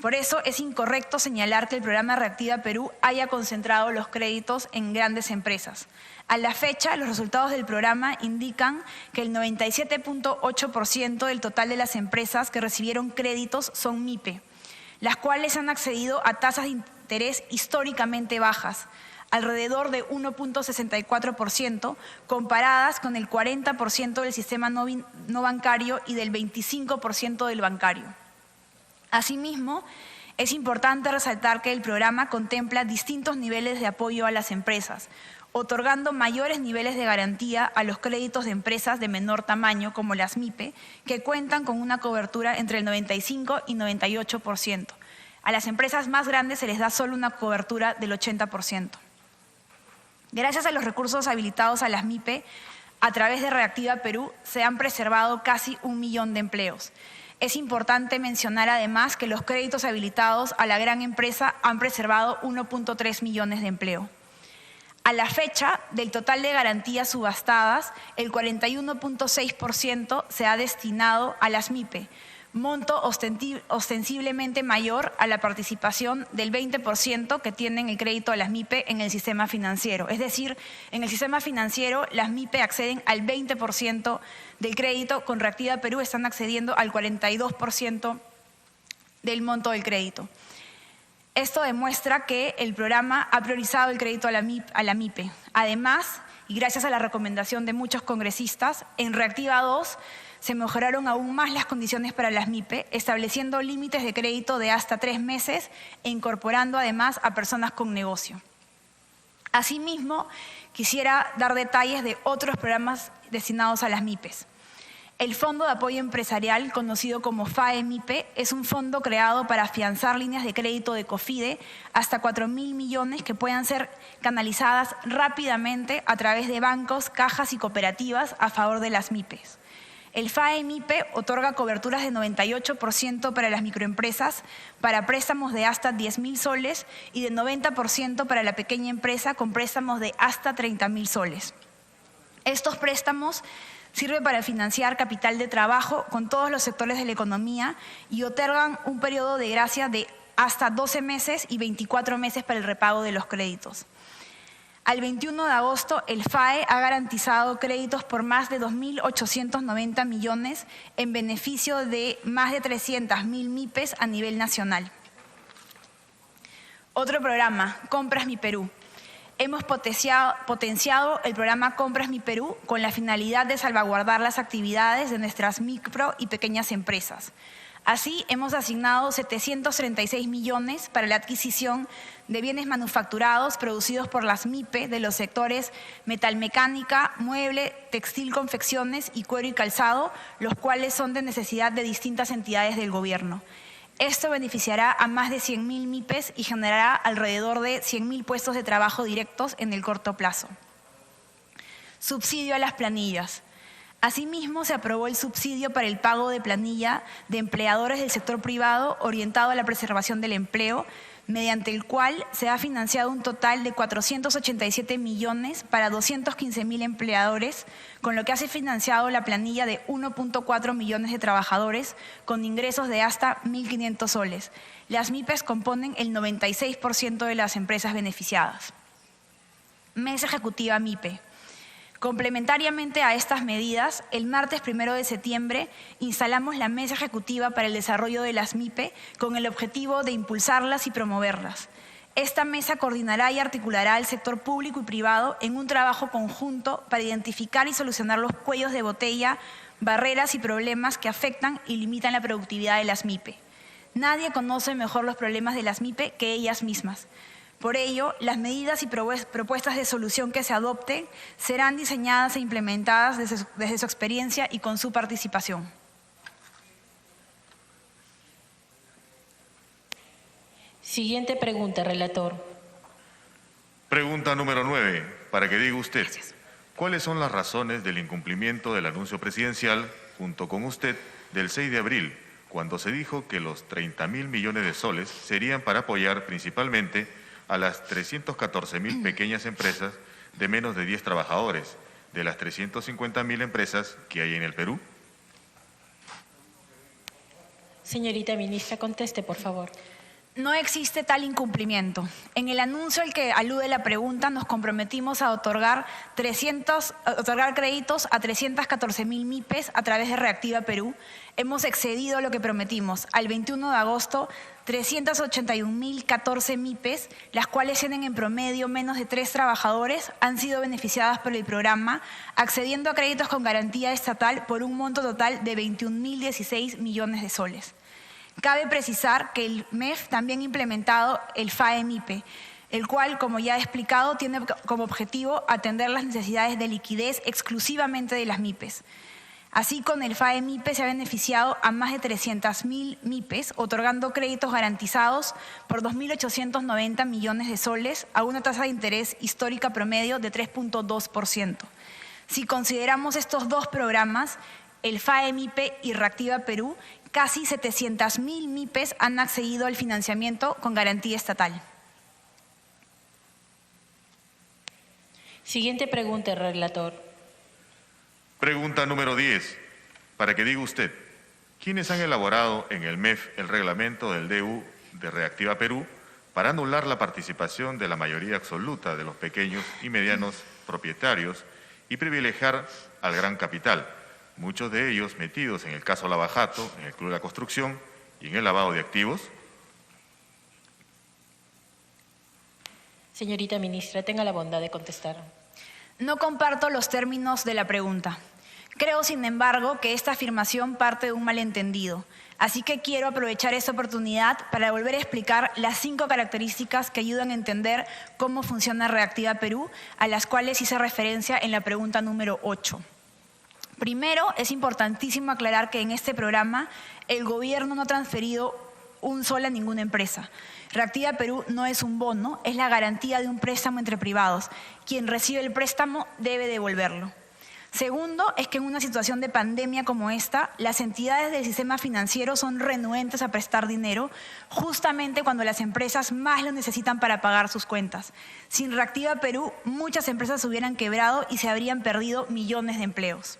Por eso es incorrecto señalar que el programa Reactiva Perú haya concentrado los créditos en grandes empresas. A la fecha, los resultados del programa indican que el 97.8% del total de las empresas que recibieron créditos son MIPE, las cuales han accedido a tasas de interés históricamente bajas, alrededor de 1.64%, comparadas con el 40% del sistema no bancario y del 25% del bancario. Asimismo, es importante resaltar que el programa contempla distintos niveles de apoyo a las empresas, otorgando mayores niveles de garantía a los créditos de empresas de menor tamaño, como las MIPE, que cuentan con una cobertura entre el 95 y 98%. A las empresas más grandes se les da solo una cobertura del 80%. Gracias a los recursos habilitados a las MIPE, a través de Reactiva Perú, se han preservado casi 1 millón de empleos. Es importante mencionar además que los créditos habilitados a la gran empresa han preservado 1.3 millones de empleo. A la fecha, del total de garantías subastadas, el 41.6% se ha destinado a las MIPE, monto ostensiblemente mayor a la participación del 20% que tienen el crédito a las MIPE en el sistema financiero. Es decir, en el sistema financiero las MIPE acceden al 20% del crédito, con Reactiva Perú están accediendo al 42% del monto del crédito. Esto demuestra que el programa ha priorizado el crédito a la MIPE. Además, y gracias a la recomendación de muchos congresistas, en Reactiva 2 se mejoraron aún más las condiciones para las MIPE, estableciendo límites de crédito de hasta 3 meses e incorporando además a personas con negocio. Asimismo, quisiera dar detalles de otros programas destinados a las MIPES. El Fondo de Apoyo Empresarial, conocido como FAE-MIPE, es un fondo creado para afianzar líneas de crédito de COFIDE hasta 4.000 millones que puedan ser canalizadas rápidamente a través de bancos, cajas y cooperativas a favor de las MIPES. El FAE-MIPE otorga coberturas de 98% para las microempresas, para préstamos de hasta 10.000 soles y de 90% para la pequeña empresa con préstamos de hasta 30.000 soles. Estos préstamos sirven para financiar capital de trabajo con todos los sectores de la economía y otorgan un periodo de gracia de hasta 12 meses y 24 meses para el repago de los créditos. Al 21 de agosto, el FAE ha garantizado créditos por más de 2.890 millones en beneficio de más de 300.000 MIPES a nivel nacional. Otro programa, Compras Mi Perú. Hemos potenciado el programa Compras Mi Perú con la finalidad de salvaguardar las actividades de nuestras micro y pequeñas empresas. Así, hemos asignado 736 millones para la adquisición de bienes manufacturados producidos por las MIPE de los sectores metalmecánica, mueble, textil, confecciones y cuero y calzado, los cuales son de necesidad de distintas entidades del gobierno. Esto beneficiará a más de 100.000 MIPES y generará alrededor de 100.000 puestos de trabajo directos en el corto plazo. Subsidio a las planillas. Asimismo, se aprobó el subsidio para el pago de planilla de empleadores del sector privado orientado a la preservación del empleo, mediante el cual se ha financiado un total de 487 millones para 215.000 empleadores, con lo que ha financiado la planilla de 1.4 millones de trabajadores con ingresos de hasta 1.500 soles. Las MIPES componen el 96% de las empresas beneficiadas. Mesa Ejecutiva MIPE. Complementariamente a estas medidas, el martes 1 de septiembre instalamos la Mesa Ejecutiva para el Desarrollo de las MIPE con el objetivo de impulsarlas y promoverlas. Esta mesa coordinará y articulará al sector público y privado en un trabajo conjunto para identificar y solucionar los cuellos de botella, barreras y problemas que afectan y limitan la productividad de las MIPE. Nadie conoce mejor los problemas de las MIPE que ellas mismas. Por ello, las medidas y propuestas de solución que se adopten serán diseñadas e implementadas desde su experiencia y con su participación. Siguiente pregunta, relator. Pregunta número 9, para que diga usted. ¿Cuáles son las razones del incumplimiento del anuncio presidencial, junto con usted, del 6 de abril, cuando se dijo que los 30.000 millones de soles serían para apoyar principalmente a las 314.000 pequeñas empresas de menos de 10 trabajadores, de las 350.000 empresas que hay en el Perú? Señorita ministra, conteste, por favor. No existe tal incumplimiento. En el anuncio al que alude la pregunta nos comprometimos a otorgar créditos a 314.000 MIPES a través de Reactiva Perú. Hemos excedido lo que prometimos. Al 21 de agosto, 381.014 MIPES, las cuales tienen en promedio menos de 3 trabajadores, han sido beneficiadas por el programa, accediendo a créditos con garantía estatal por un monto total de 21.016 millones de soles. Cabe precisar que el MEF también ha implementado el FAE-MIPE, el cual, como ya he explicado, tiene como objetivo atender las necesidades de liquidez exclusivamente de las MIPES. Así, con el FAE-MIPE se ha beneficiado a más de 300.000 MIPES, otorgando créditos garantizados por 2.890 millones de soles a una tasa de interés histórica promedio de 3.2%. Si consideramos estos dos programas, el FAE-MIPE y Reactiva Perú, casi 700.000 MIPES han accedido al financiamiento con garantía estatal. Siguiente pregunta, relator. Pregunta número 10, para que diga usted. ¿Quiénes han elaborado en el MEF el reglamento del DU de Reactiva Perú para anular la participación de la mayoría absoluta de los pequeños y medianos propietarios y privilegiar al gran capital? Muchos de ellos metidos en el caso Lavajato, en el Club de la Construcción y en el lavado de activos. Señorita ministra, tenga la bondad de contestar. No comparto los términos de la pregunta. Creo, sin embargo, que esta afirmación parte de un malentendido. Así que quiero aprovechar esta oportunidad para volver a explicar las 5 características que ayudan a entender cómo funciona Reactiva Perú, a las cuales hice referencia en la pregunta número 8. Primero, es importantísimo aclarar que en este programa el gobierno no ha transferido un sol a ninguna empresa. Reactiva Perú no es un bono, es la garantía de un préstamo entre privados. Quien recibe el préstamo debe devolverlo. Segundo, es que en una situación de pandemia como esta, las entidades del sistema financiero son renuentes a prestar dinero justamente cuando las empresas más lo necesitan para pagar sus cuentas. Sin Reactiva Perú, muchas empresas se hubieran quebrado y se habrían perdido millones de empleos.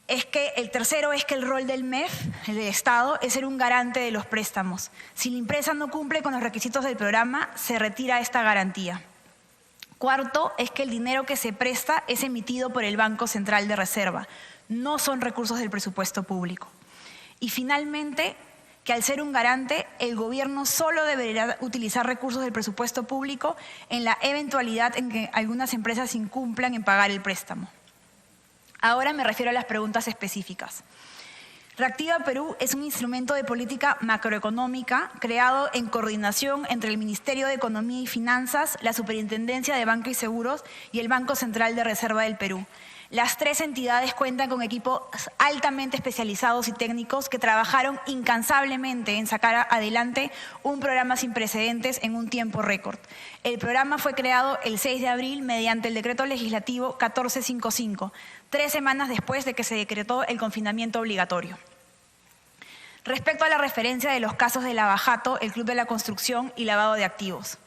El tercero es que el rol del MEF, el del Estado, es ser un garante de los préstamos. Si la empresa no cumple con los requisitos del programa, se retira esta garantía. Cuarto, es que el dinero que se presta es emitido por el Banco Central de Reserva. No son recursos del presupuesto público. Y finalmente, que al ser un garante, el gobierno solo deberá utilizar recursos del presupuesto público en la eventualidad en que algunas empresas incumplan en pagar el préstamo. Ahora me refiero a las preguntas específicas. Reactiva Perú es un instrumento de política macroeconómica creado en coordinación entre el Ministerio de Economía y Finanzas, la Superintendencia de Banca y Seguros y el Banco Central de Reserva del Perú. Las 3 entidades cuentan con equipos altamente especializados y técnicos que trabajaron incansablemente en sacar adelante un programa sin precedentes en un tiempo récord. El programa fue creado el 6 de abril mediante el Decreto Legislativo 1455, 3 semanas después de que se decretó el confinamiento obligatorio. Respecto a la referencia de los casos de Lavajato, el Club de la Construcción y lavado de activos.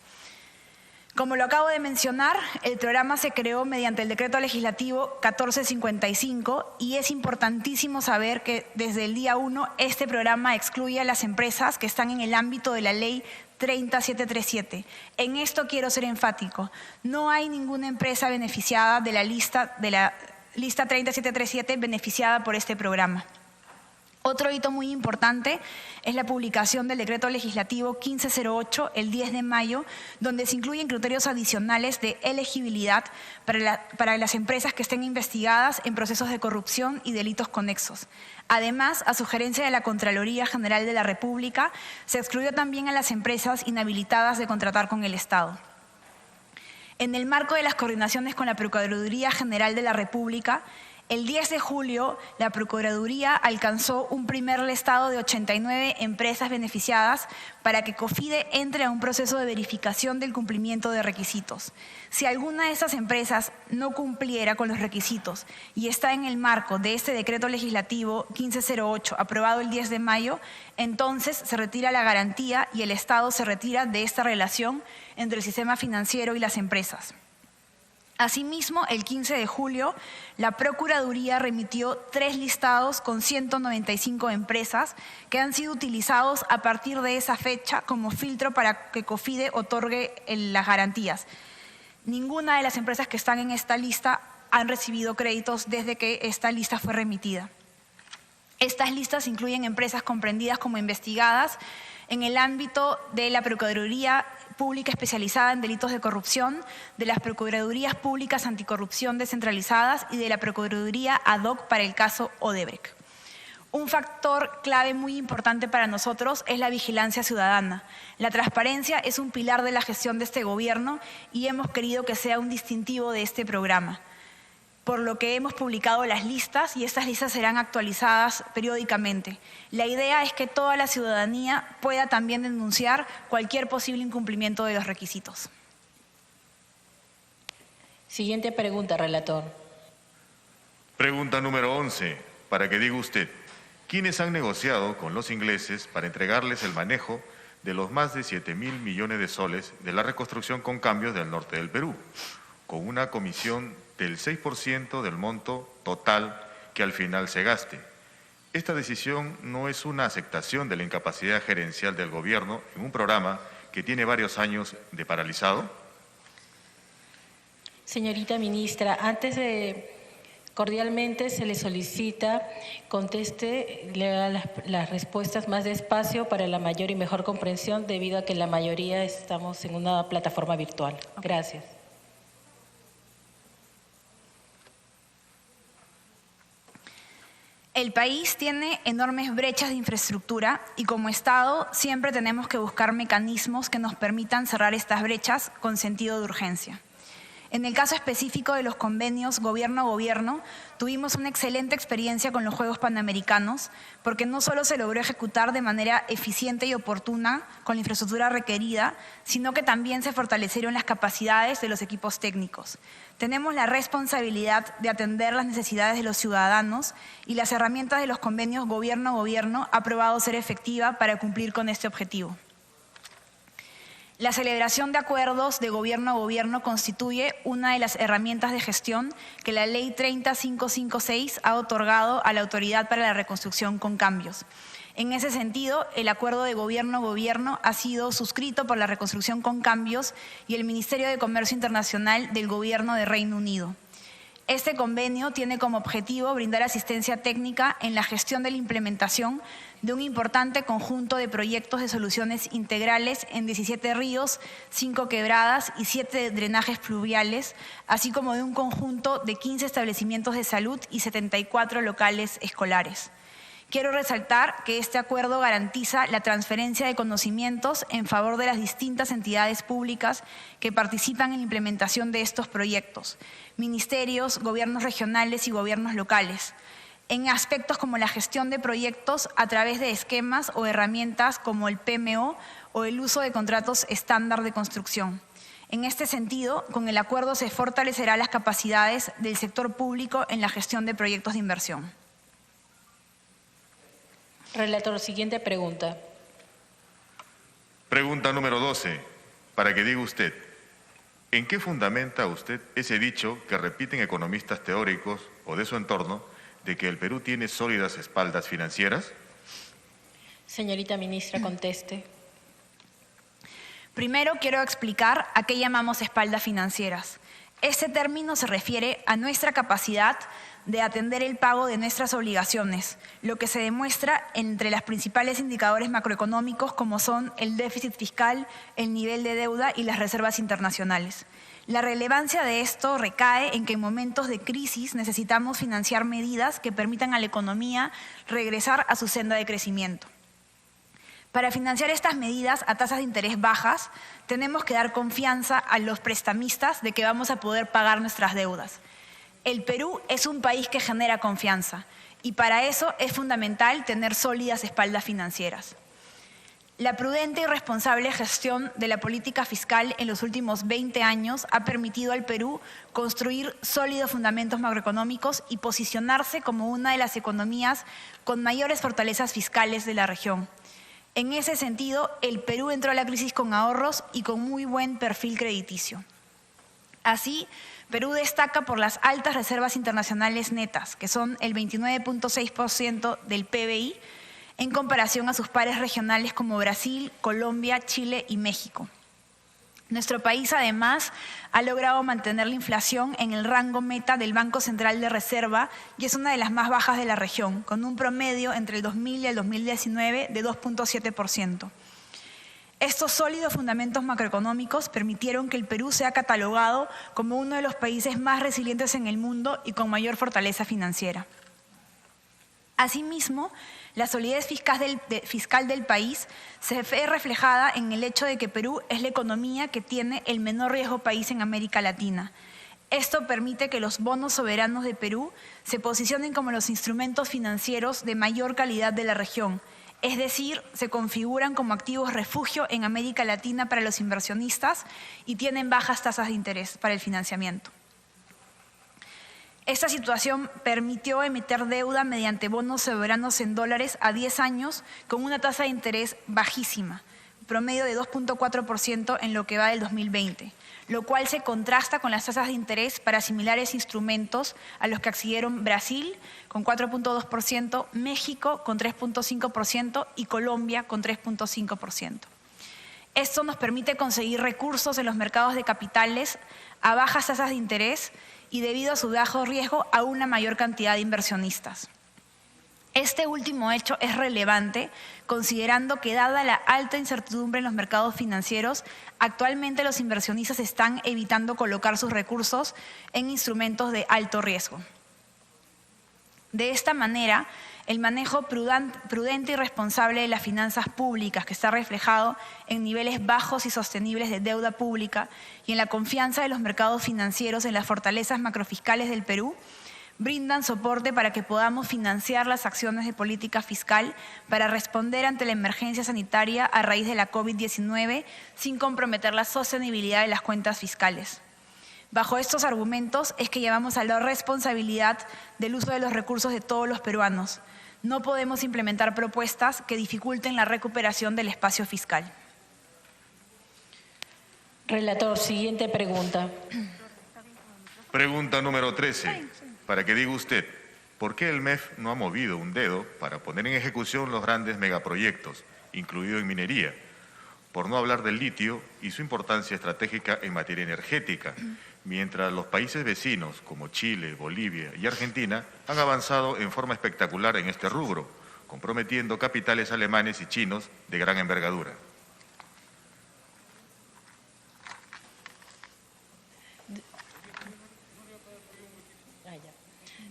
Como lo acabo de mencionar, el programa se creó mediante el Decreto Legislativo 1455 y es importantísimo saber que desde el día 1 este programa excluye a las empresas que están en el ámbito de la Ley 30737. En esto quiero ser enfático. No hay ninguna empresa beneficiada de la lista 30737 beneficiada por este programa. Otro hito muy importante es la publicación del Decreto Legislativo 1508 el 10 de mayo, donde se incluyen criterios adicionales de elegibilidad para las empresas que estén investigadas en procesos de corrupción y delitos conexos. Además, a sugerencia de la Contraloría General de la República, se excluyó también a las empresas inhabilitadas de contratar con el Estado. En el marco de las coordinaciones con la Procuraduría General de la República, El 10 de julio, la Procuraduría alcanzó un primer listado de 89 empresas beneficiadas para que COFIDE entre a un proceso de verificación del cumplimiento de requisitos. Si alguna de esas empresas no cumpliera con los requisitos y está en el marco de este decreto legislativo 1508, aprobado el 10 de mayo, entonces se retira la garantía y el Estado se retira de esta relación entre el sistema financiero y las empresas. Asimismo, el 15 de julio, la Procuraduría remitió 3 listados con 195 empresas que han sido utilizados a partir de esa fecha como filtro para que COFIDE otorgue las garantías. Ninguna de las empresas que están en esta lista han recibido créditos desde que esta lista fue remitida. Estas listas incluyen empresas comprendidas como investigadas en el ámbito de la Procuraduría Pública Especializada en Delitos de Corrupción, de las Procuradurías Públicas Anticorrupción descentralizadas y de la Procuraduría ad hoc para el caso Odebrecht. Un factor clave muy importante para nosotros es la vigilancia ciudadana. La transparencia es un pilar de la gestión de este gobierno y hemos querido que sea un distintivo de este programa, por lo que hemos publicado las listas y estas listas serán actualizadas periódicamente. La idea es que toda la ciudadanía pueda también denunciar cualquier posible incumplimiento de los requisitos. Siguiente pregunta, relator. Pregunta número 11, para que diga usted, ¿quiénes han negociado con los ingleses para entregarles el manejo de los más de 7.000 millones de soles de la reconstrucción con cambios del norte del Perú, con una comisión del 6% del monto total que al final se gaste? Esta decisión no es una aceptación de la incapacidad gerencial del gobierno en un programa que tiene varios años de paralizado. Señorita ministra, cordialmente se le solicita conteste, lea las respuestas más despacio para la mayor y mejor comprensión, debido a que la mayoría estamos en una plataforma virtual. Gracias. El país tiene enormes brechas de infraestructura y como Estado siempre tenemos que buscar mecanismos que nos permitan cerrar estas brechas con sentido de urgencia. En el caso específico de los convenios gobierno a gobierno, tuvimos una excelente experiencia con los Juegos Panamericanos porque no solo se logró ejecutar de manera eficiente y oportuna con la infraestructura requerida, sino que también se fortalecieron las capacidades de los equipos técnicos. Tenemos la responsabilidad de atender las necesidades de los ciudadanos y las herramientas de los convenios gobierno a gobierno ha probado ser efectiva para cumplir con este objetivo. La celebración de acuerdos de gobierno a gobierno constituye una de las herramientas de gestión que la Ley 30556 ha otorgado a la Autoridad para la Reconstrucción con Cambios. En ese sentido, el acuerdo de gobierno a gobierno ha sido suscrito por la Reconstrucción con Cambios y el Ministerio de Comercio Internacional del Gobierno de Reino Unido. Este convenio tiene como objetivo brindar asistencia técnica en la gestión de la implementación de un importante conjunto de proyectos de soluciones integrales en 17 ríos, 5 quebradas y 7 drenajes fluviales, así como de un conjunto de 15 establecimientos de salud y 74 locales escolares. Quiero resaltar que este acuerdo garantiza la transferencia de conocimientos en favor de las distintas entidades públicas que participan en la implementación de estos proyectos, ministerios, gobiernos regionales y gobiernos locales, en aspectos como la gestión de proyectos a través de esquemas o herramientas como el PMO o el uso de contratos estándar de construcción. En este sentido, con el acuerdo se fortalecerá las capacidades del sector público en la gestión de proyectos de inversión. Relator, siguiente pregunta. Pregunta número 12, para que diga usted, ¿en qué fundamenta usted ese dicho que repiten economistas teóricos o de su entorno de que el Perú tiene sólidas espaldas financieras? Señorita ministra, conteste. Primero quiero explicar a qué llamamos espaldas financieras. Este término se refiere a nuestra capacidad de atender el pago de nuestras obligaciones, lo que se demuestra entre los principales indicadores macroeconómicos como son el déficit fiscal, el nivel de deuda y las reservas internacionales. La relevancia de esto recae en que en momentos de crisis necesitamos financiar medidas que permitan a la economía regresar a su senda de crecimiento. Para financiar estas medidas a tasas de interés bajas, tenemos que dar confianza a los prestamistas de que vamos a poder pagar nuestras deudas. El Perú es un país que genera confianza y para eso es fundamental tener sólidas espaldas financieras. La prudente y responsable gestión de la política fiscal en los últimos 20 años ha permitido al Perú construir sólidos fundamentos macroeconómicos y posicionarse como una de las economías con mayores fortalezas fiscales de la región. En ese sentido, el Perú entró a la crisis con ahorros y con muy buen perfil crediticio. Así, Perú destaca por las altas reservas internacionales netas, que son el 29.6% del PBI, en comparación a sus pares regionales como Brasil, Colombia, Chile y México. Nuestro país, además, ha logrado mantener la inflación en el rango meta del Banco Central de Reserva y es una de las más bajas de la región, con un promedio entre el 2000 y el 2019 de 2.7%. Estos sólidos fundamentos macroeconómicos permitieron que el Perú sea catalogado como uno de los países más resilientes en el mundo y con mayor fortaleza financiera. Asimismo, la solidez fiscal del país se ve reflejada en el hecho de que Perú es la economía que tiene el menor riesgo país en América Latina. Esto permite que los bonos soberanos de Perú se posicionen como los instrumentos financieros de mayor calidad de la región, es decir, se configuran como activos refugio en América Latina para los inversionistas y tienen bajas tasas de interés para el financiamiento. Esta situación permitió emitir deuda mediante bonos soberanos en dólares a 10 años con una tasa de interés bajísima, promedio de 2.4% en lo que va del 2020, lo cual se contrasta con las tasas de interés para similares instrumentos a los que accedieron Brasil con 4.2%, México con 3.5% y Colombia con 3.5%. Esto nos permite conseguir recursos en los mercados de capitales a bajas tasas de interés y debido a su bajo riesgo a una mayor cantidad de inversionistas. Este último hecho es relevante considerando que dada la alta incertidumbre en los mercados financieros, actualmente los inversionistas están evitando colocar sus recursos en instrumentos de alto riesgo. De esta manera, el manejo prudente y responsable de las finanzas públicas, que está reflejado en niveles bajos y sostenibles de deuda pública y en la confianza de los mercados financieros en las fortalezas macrofiscales del Perú, brindan soporte para que podamos financiar las acciones de política fiscal para responder ante la emergencia sanitaria a raíz de la COVID-19 sin comprometer la sostenibilidad de las cuentas fiscales. Bajo estos argumentos es que llevamos a la responsabilidad del uso de los recursos de todos los peruanos. No podemos implementar propuestas que dificulten la recuperación del espacio fiscal. Relator, siguiente pregunta. Pregunta número 13. Para que diga usted, ¿por qué el MEF no ha movido un dedo para poner en ejecución los grandes megaproyectos, incluido en minería? Por no hablar del litio y su importancia estratégica en materia energética, mientras los países vecinos como Chile, Bolivia y Argentina han avanzado en forma espectacular en este rubro, comprometiendo capitales alemanes y chinos de gran envergadura.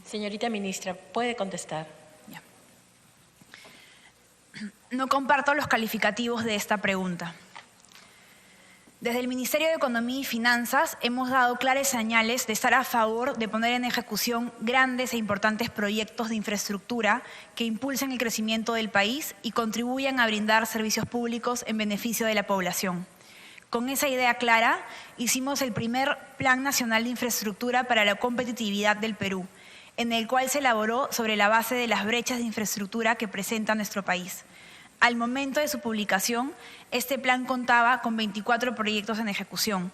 Señorita ministra, puede contestar. Ya. No comparto los calificativos de esta pregunta. Desde el Ministerio de Economía y Finanzas hemos dado claras señales de estar a favor de poner en ejecución grandes e importantes proyectos de infraestructura que impulsen el crecimiento del país y contribuyan a brindar servicios públicos en beneficio de la población. Con esa idea clara, hicimos el primer Plan Nacional de Infraestructura para la Competitividad del Perú, en el cual se elaboró sobre la base de las brechas de infraestructura que presenta nuestro país. Al momento de su publicación, este plan contaba con 24 proyectos en ejecución.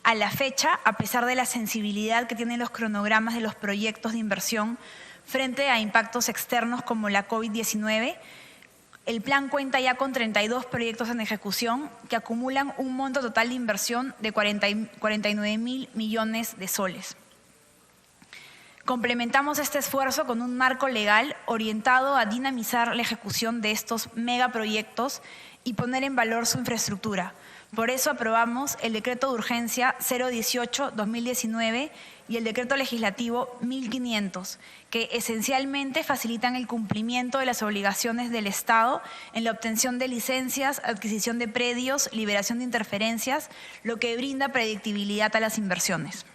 A la fecha, a pesar de la sensibilidad que tienen los cronogramas de los proyectos de inversión frente a impactos externos como la COVID-19, el plan cuenta ya con 32 proyectos en ejecución que acumulan un monto total de inversión de 49.000 millones de soles. Complementamos este esfuerzo con un marco legal orientado a dinamizar la ejecución de estos megaproyectos y poner en valor su infraestructura. Por eso aprobamos el Decreto de Urgencia 018-2019 y el Decreto Legislativo 1500, que esencialmente facilitan el cumplimiento de las obligaciones del Estado en la obtención de licencias, adquisición de predios, liberación de interferencias, lo que brinda predictibilidad a las inversiones.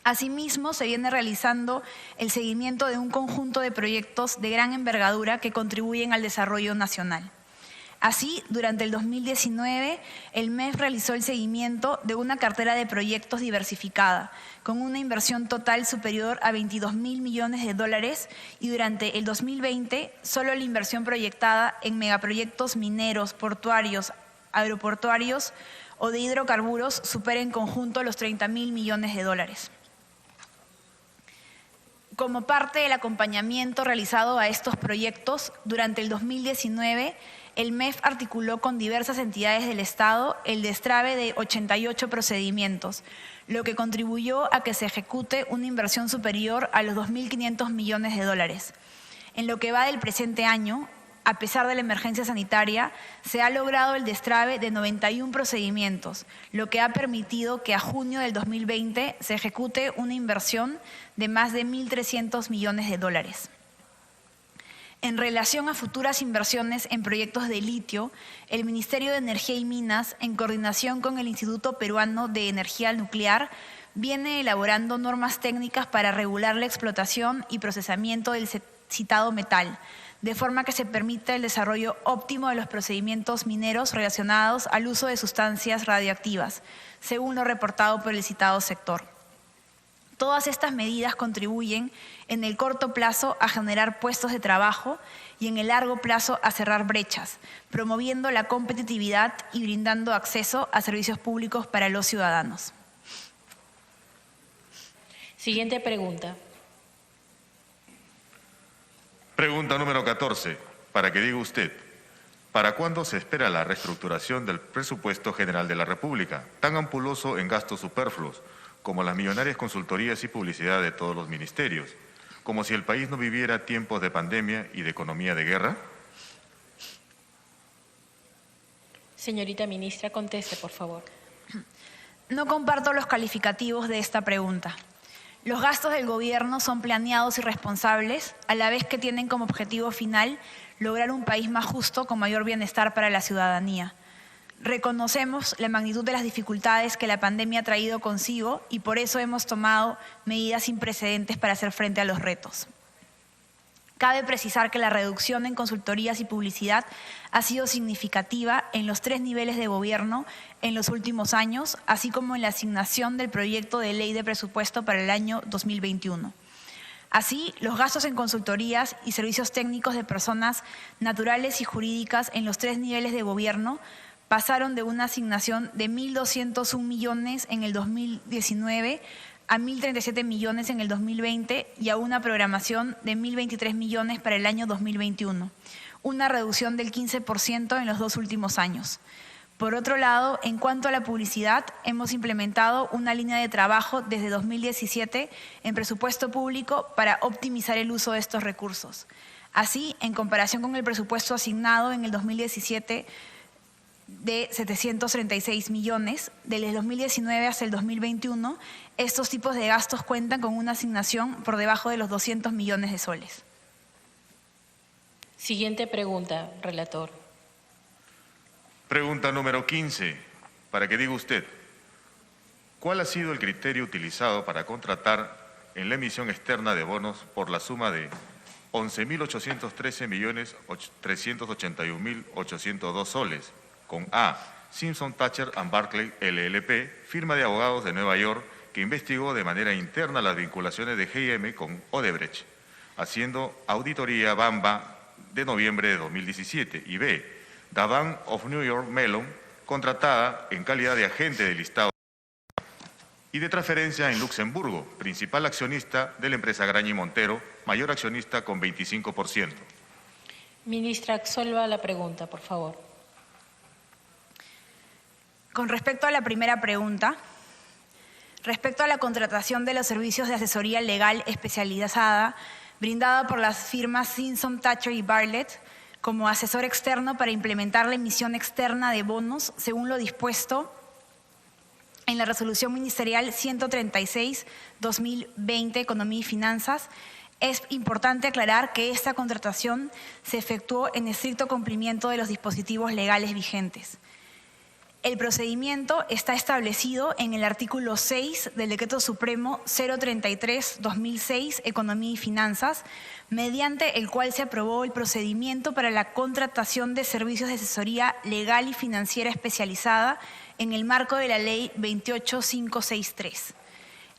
Asimismo, se viene realizando el seguimiento de un conjunto de proyectos de gran envergadura que contribuyen al desarrollo nacional. Así, durante el 2019, el MEF realizó el seguimiento de una cartera de proyectos diversificada, con una inversión total superior a 22.000 millones de dólares, y durante el 2020, solo la inversión proyectada en megaproyectos mineros, portuarios, aeroportuarios o de hidrocarburos supera en conjunto los 30.000 millones de dólares. Como parte del acompañamiento realizado a estos proyectos, durante el 2019, el MEF articuló con diversas entidades del Estado el destrave de 88 procedimientos, lo que contribuyó a que se ejecute una inversión superior a los 2.500 millones de dólares. En lo que va del presente año, a pesar de la emergencia sanitaria, se ha logrado el destrave de 91 procedimientos, lo que ha permitido que a junio del 2020 se ejecute una inversión de más de 1.300 millones de dólares. En relación a futuras inversiones en proyectos de litio, el Ministerio de Energía y Minas, en coordinación con el Instituto Peruano de Energía Nuclear, viene elaborando normas técnicas para regular la explotación y procesamiento del citado metal, de forma que se permita el desarrollo óptimo de los procedimientos mineros relacionados al uso de sustancias radioactivas, según lo reportado por el citado sector. Todas estas medidas contribuyen en el corto plazo a generar puestos de trabajo y en el largo plazo a cerrar brechas, promoviendo la competitividad y brindando acceso a servicios públicos para los ciudadanos. Siguiente pregunta. Pregunta número 14, para que diga usted, ¿para cuándo se espera la reestructuración del presupuesto general de la República, tan ampuloso en gastos superfluos, como las millonarias consultorías y publicidad de todos los ministerios, como si el país no viviera tiempos de pandemia y de economía de guerra? Señorita ministra, conteste, por favor. No comparto los calificativos de esta pregunta. Los gastos del gobierno son planeados y responsables, a la vez que tienen como objetivo final lograr un país más justo con mayor bienestar para la ciudadanía. Reconocemos la magnitud de las dificultades que la pandemia ha traído consigo y por eso hemos tomado medidas sin precedentes para hacer frente a los retos. Cabe precisar que la reducción en consultorías y publicidad ha sido significativa en los 3 niveles de gobierno en los últimos años, así como en la asignación del proyecto de ley de presupuesto para el año 2021. Así, los gastos en consultorías y servicios técnicos de personas naturales y jurídicas en los 3 niveles de gobierno pasaron de una asignación de 1.201 millones en el 2019 a 1.037 millones en el 2020 y a una programación de 1.023 millones para el año 2021, una reducción del 15% en los 2 últimos años. Por otro lado, en cuanto a la publicidad, hemos implementado una línea de trabajo desde 2017 en presupuesto público para optimizar el uso de estos recursos. Así, en comparación con el presupuesto asignado en el 2017, de 736 millones, desde el 2019 hasta el 2021, estos tipos de gastos cuentan con una asignación por debajo de los 200 millones de soles. Siguiente pregunta, relator. Pregunta número 15, para que diga usted, ¿cuál ha sido el criterio utilizado para contratar en la emisión externa de bonos por la suma de 11.813.381.802 soles, con A. Simpson Thacher & Barclay LLP, firma de abogados de Nueva York, que investigó de manera interna las vinculaciones de GM con Odebrecht, haciendo auditoría BAMBA de noviembre de 2017, y B. The Bank of New York Mellon, contratada en calidad de agente del listado y de transferencia en Luxemburgo, principal accionista de la empresa Graña y Montero, mayor accionista con 25%. Ministra, absuelva la pregunta, por favor. Con respecto a la primera pregunta, respecto a la contratación de los servicios de asesoría legal especializada brindada por las firmas Simpson, Thacher y Bartlett como asesor externo para implementar la emisión externa de bonos según lo dispuesto en la Resolución Ministerial 136-2020, Economía y Finanzas, es importante aclarar que esta contratación se efectuó en estricto cumplimiento de los dispositivos legales vigentes. El procedimiento está establecido en el artículo 6 del Decreto Supremo 033/2006, Economía y Finanzas, mediante el cual se aprobó el procedimiento para la contratación de servicios de asesoría legal y financiera especializada en el marco de la Ley 28563.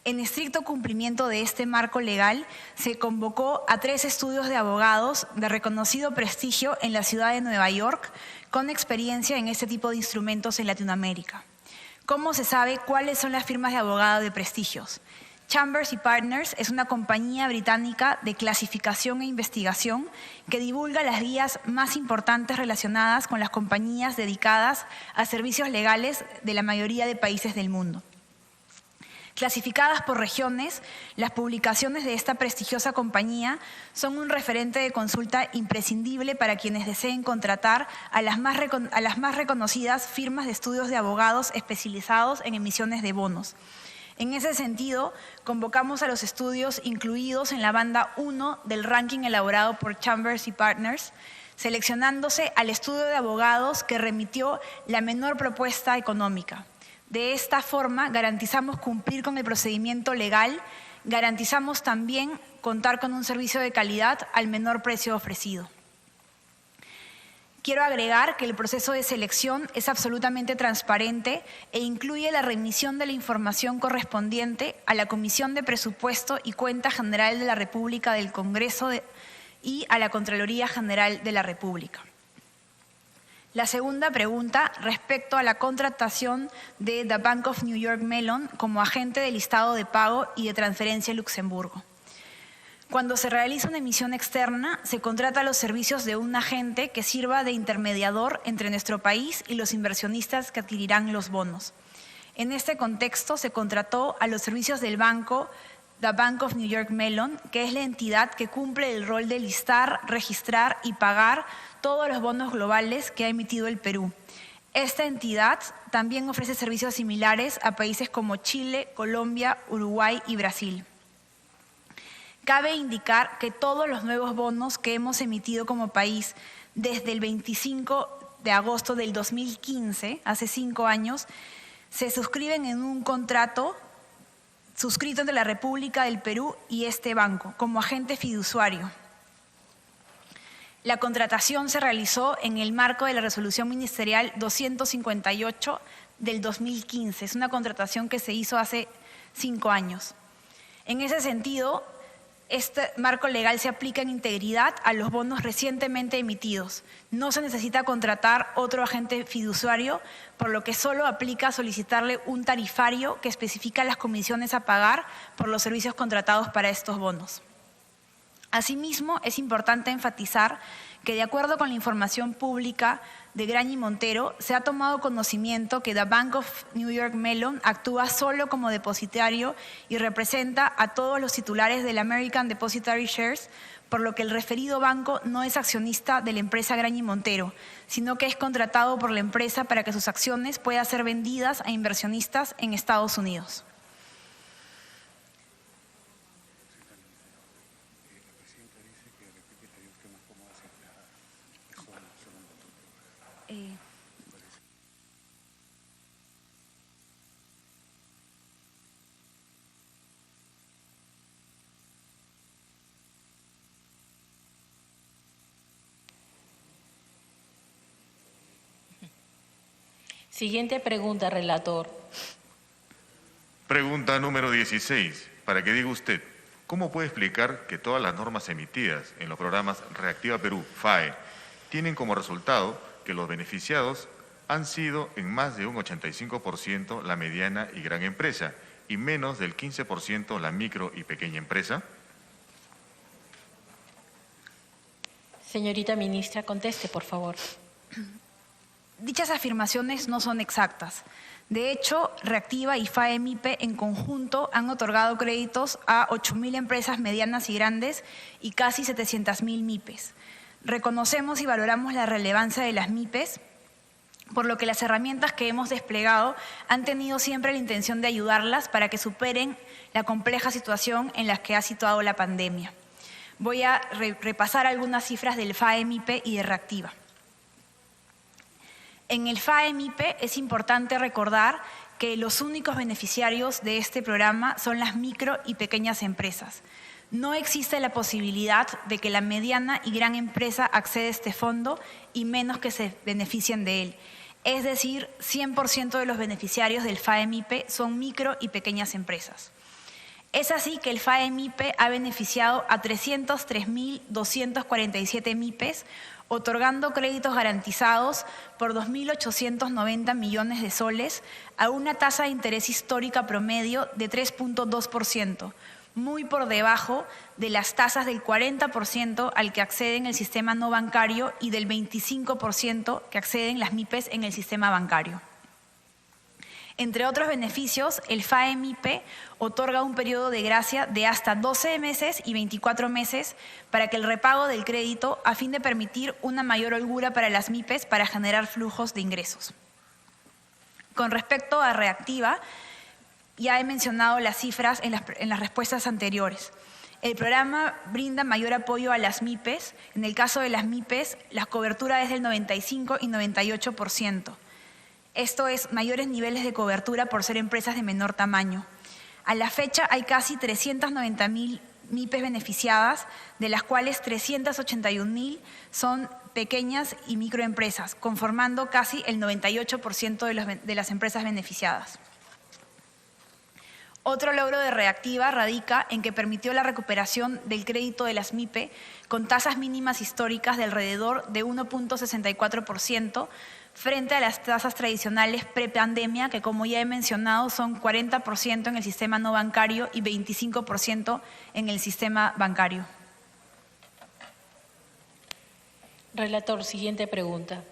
En estricto cumplimiento de este marco legal, se convocó a 3 estudios de abogados de reconocido prestigio en la ciudad de Nueva York, con experiencia en este tipo de instrumentos en Latinoamérica. ¿Cómo se sabe cuáles son las firmas de abogado de prestigios? Chambers & Partners es una compañía británica de clasificación e investigación que divulga las guías más importantes relacionadas con las compañías dedicadas a servicios legales de la mayoría de países del mundo. Clasificadas por regiones, las publicaciones de esta prestigiosa compañía son un referente de consulta imprescindible para quienes deseen contratar a las más reconocidas firmas de estudios de abogados especializados en emisiones de bonos. En ese sentido, convocamos a los estudios incluidos en la banda 1 del ranking elaborado por Chambers & Partners, seleccionándose al estudio de abogados que remitió la menor propuesta económica. De esta forma, garantizamos cumplir con el procedimiento legal, garantizamos también contar con un servicio de calidad al menor precio ofrecido. Quiero agregar que el proceso de selección es absolutamente transparente e incluye la remisión de la información correspondiente a la Comisión de Presupuesto y Cuenta General de la República del Congreso y a la Contraloría General de la República. La segunda pregunta, respecto a la contratación de The Bank of New York Mellon como agente de listado de pago y de transferencia en Luxemburgo. Cuando se realiza una emisión externa, se contrata los servicios de un agente que sirva de intermediador entre nuestro país y los inversionistas que adquirirán los bonos. En este contexto, se contrató a los servicios del banco The Bank of New York Mellon, que es la entidad que cumple el rol de listar, registrar y pagar todos los bonos globales que ha emitido el Perú. Esta entidad también ofrece servicios similares a países como Chile, Colombia, Uruguay y Brasil. Cabe indicar que todos los nuevos bonos que hemos emitido como país desde el 25 de agosto del 2015, hace 5 años, se suscriben en un contrato suscrito entre la República del Perú y este banco como agente fiduciario. La contratación se realizó en el marco de la Resolución Ministerial 258 del 2015. Es una contratación que se hizo hace 5 años. En ese sentido, este marco legal se aplica en integridad a los bonos recientemente emitidos. No se necesita contratar otro agente fiduciario, por lo que solo aplica solicitarle un tarifario que especifica las comisiones a pagar por los servicios contratados para estos bonos. Asimismo, es importante enfatizar que de acuerdo con la información pública de Graña y Montero, se ha tomado conocimiento que The Bank of New York Mellon actúa solo como depositario y representa a todos los titulares del American Depositary Shares, por lo que el referido banco no es accionista de la empresa Graña y Montero, sino que es contratado por la empresa para que sus acciones puedan ser vendidas a inversionistas en Estados Unidos. Siguiente pregunta, relator. Pregunta número 16. Para que diga usted, ¿cómo puede explicar que todas las normas emitidas en los programas Reactiva Perú, FAE, tienen como resultado que los beneficiados han sido en más de un 85% la mediana y gran empresa y menos del 15% la micro y pequeña empresa? Señorita ministra, conteste, por favor. Dichas afirmaciones no son exactas. De hecho, Reactiva y FAE-MIPE en conjunto han otorgado créditos a 8.000 empresas medianas y grandes y casi 700.000 MIPES. Reconocemos y valoramos la relevancia de las MIPES, por lo que las herramientas que hemos desplegado han tenido siempre la intención de ayudarlas para que superen la compleja situación en la que ha situado la pandemia. Voy a repasar algunas cifras del FAE-MIPE y de Reactiva. En el FAE-MIPE es importante recordar que los únicos beneficiarios de este programa son las micro y pequeñas empresas. No existe la posibilidad de que la mediana y gran empresa acceda a este fondo y menos que se beneficien de él. Es decir, 100% de los beneficiarios del FAE-MIPE son micro y pequeñas empresas. Es así que el FAE-MIPE ha beneficiado a 303.247 MIPES, otorgando créditos garantizados por 2.890 millones de soles a una tasa de interés histórica promedio de 3.2%, muy por debajo de las tasas del 40% al que acceden el sistema no bancario y del 25% que acceden las MIPES en el sistema bancario. Entre otros beneficios, el FAE-MIPE otorga un periodo de gracia de hasta 12 meses y 24 meses para que el repago del crédito a fin de permitir una mayor holgura para las MIPES para generar flujos de ingresos. Con respecto a Reactiva, ya he mencionado las cifras en las respuestas anteriores. El programa brinda mayor apoyo a las MIPES. En el caso de las MIPES, la cobertura es del 95 y 98%. Esto es mayores niveles de cobertura por ser empresas de menor tamaño. A la fecha hay casi 390.000 MIPES beneficiadas, de las cuales 381.000 son pequeñas y microempresas, conformando casi el 98% de las empresas beneficiadas. Otro logro de Reactiva radica en que permitió la recuperación del crédito de las MIPE con tasas mínimas históricas de alrededor de 1.64%, frente a las tasas tradicionales prepandemia, que como ya he mencionado son 40% en el sistema no bancario y 25% en el sistema bancario. Relator, siguiente pregunta.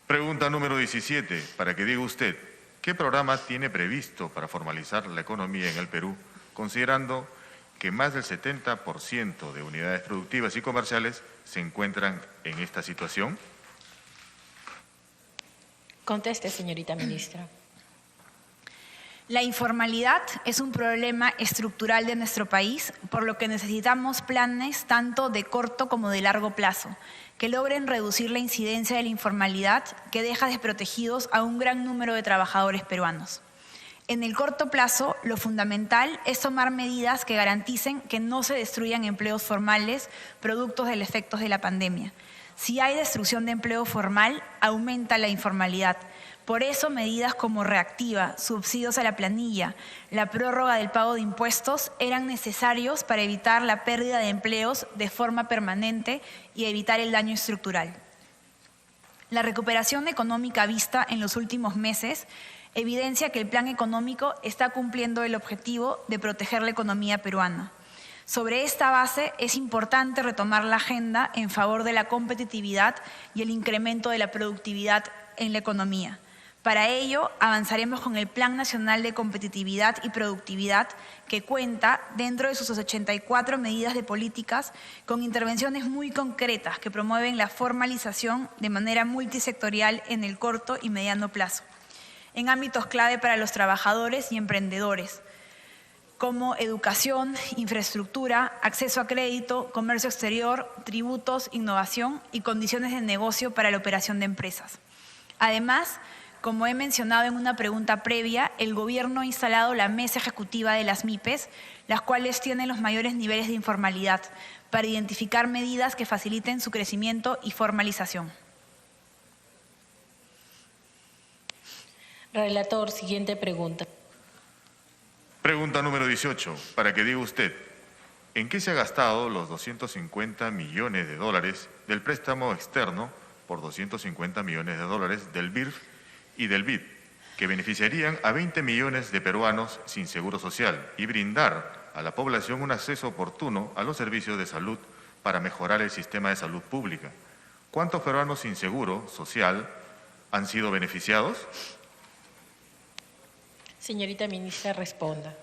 Pregunta número 17, para que diga usted, ¿qué programa tiene previsto para formalizar la economía en el Perú, considerando que más del 70% de unidades productivas y comerciales se encuentran en esta situación? Conteste, señorita ministra. La informalidad es un problema estructural de nuestro país, por lo que necesitamos planes tanto de corto como de largo plazo, que logren reducir la incidencia de la informalidad que deja desprotegidos a un gran número de trabajadores peruanos. En el corto plazo, lo fundamental es tomar medidas que garanticen que no se destruyan empleos formales productos de los efectos de la pandemia. Si hay destrucción de empleo formal, aumenta la informalidad. Por eso, medidas como Reactiva, subsidios a la planilla, la prórroga del pago de impuestos eran necesarios para evitar la pérdida de empleos de forma permanente y evitar el daño estructural. La recuperación económica vista en los últimos meses evidencia que el plan económico está cumpliendo el objetivo de proteger la economía peruana. Sobre esta base, es importante retomar la agenda en favor de la competitividad y el incremento de la productividad en la economía. Para ello, avanzaremos con el Plan Nacional de Competitividad y Productividad, que cuenta, dentro de sus 84 medidas de políticas, con intervenciones muy concretas que promueven la formalización de manera multisectorial en el corto y mediano plazo, en ámbitos clave para los trabajadores y emprendedores, como educación, infraestructura, acceso a crédito, comercio exterior, tributos, innovación y condiciones de negocio para la operación de empresas. Además, como he mencionado en una pregunta previa, el Gobierno ha instalado la Mesa Ejecutiva de las MIPES, las cuales tienen los mayores niveles de informalidad, para identificar medidas que faciliten su crecimiento y formalización. Relator, siguiente pregunta. Pregunta número 18, para que diga usted, ¿en qué se ha gastado los 250 millones de dólares del préstamo externo por 250 millones de dólares del BIRF y del BID, que beneficiarían a 20 millones de peruanos sin seguro social y brindar a la población un acceso oportuno a los servicios de salud para mejorar el sistema de salud pública? ¿Cuántos peruanos sin seguro social han sido beneficiados? Señorita ministra, responda.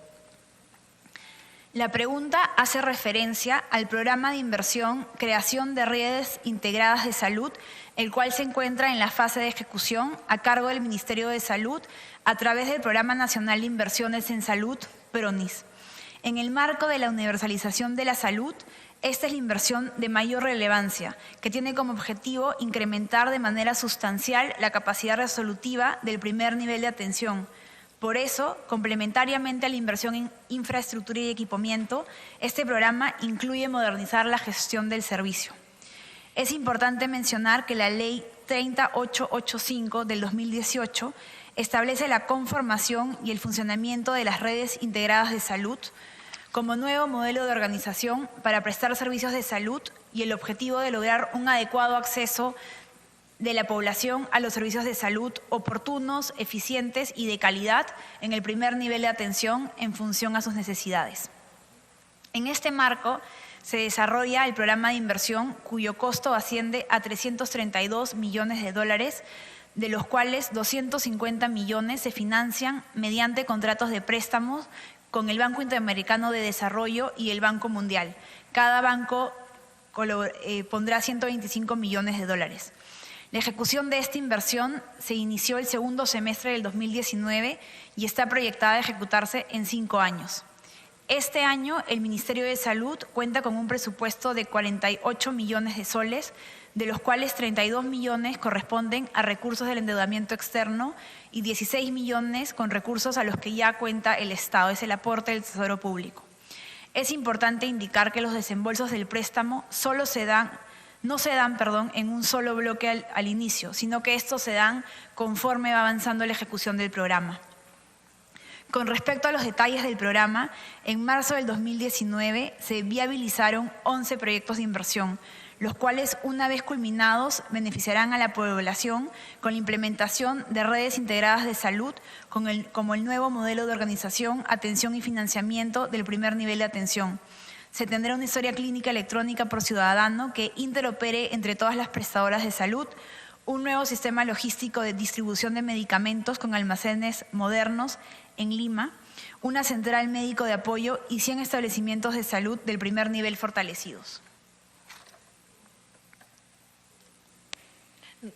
La pregunta hace referencia al programa de inversión Creación de Redes Integradas de Salud, el cual se encuentra en la fase de ejecución a cargo del Ministerio de Salud a través del Programa Nacional de Inversiones en Salud, PRONIS. En el marco de la universalización de la salud, Esta es la inversión de mayor relevancia, que tiene como objetivo incrementar de manera sustancial la capacidad resolutiva del primer nivel de atención. Por eso, complementariamente a la inversión en infraestructura y equipamiento, este programa incluye modernizar la gestión del servicio. Es importante mencionar que la Ley 30885 del 2018 establece la conformación y el funcionamiento de las redes integradas de salud como nuevo modelo de organización para prestar servicios de salud y el objetivo de lograr un adecuado acceso de la población a los servicios de salud oportunos, eficientes y de calidad en el primer nivel de atención en función a sus necesidades. En este marco se desarrolla el programa de inversión cuyo costo asciende a $332 millones, de los cuales 250 millones se financian mediante contratos de préstamos con el Banco Interamericano de Desarrollo y el Banco Mundial. Cada banco pondrá $125 millones. La ejecución de esta inversión se inició el segundo semestre del 2019 y está proyectada a ejecutarse en 5 años. Este año, el Ministerio de Salud cuenta con un presupuesto de 48 millones de soles, de los cuales 32 millones corresponden a recursos del endeudamiento externo y 16 millones con recursos a los que ya cuenta el Estado, es el aporte del Tesoro Público. Es importante indicar que los desembolsos del préstamo no se dan en un solo bloque al inicio, sino que estos se dan conforme va avanzando la ejecución del programa. Con respecto a los detalles del programa, en marzo del 2019 se viabilizaron 11 proyectos de inversión, los cuales, una vez culminados, beneficiarán a la población con la implementación de redes integradas de salud como el nuevo modelo de organización, atención y financiamiento del primer nivel de atención. Se tendrá una historia clínica electrónica por ciudadano que interopere entre todas las prestadoras de salud, un nuevo sistema logístico de distribución de medicamentos con almacenes modernos en Lima, una central médico de apoyo y 100 establecimientos de salud del primer nivel fortalecidos.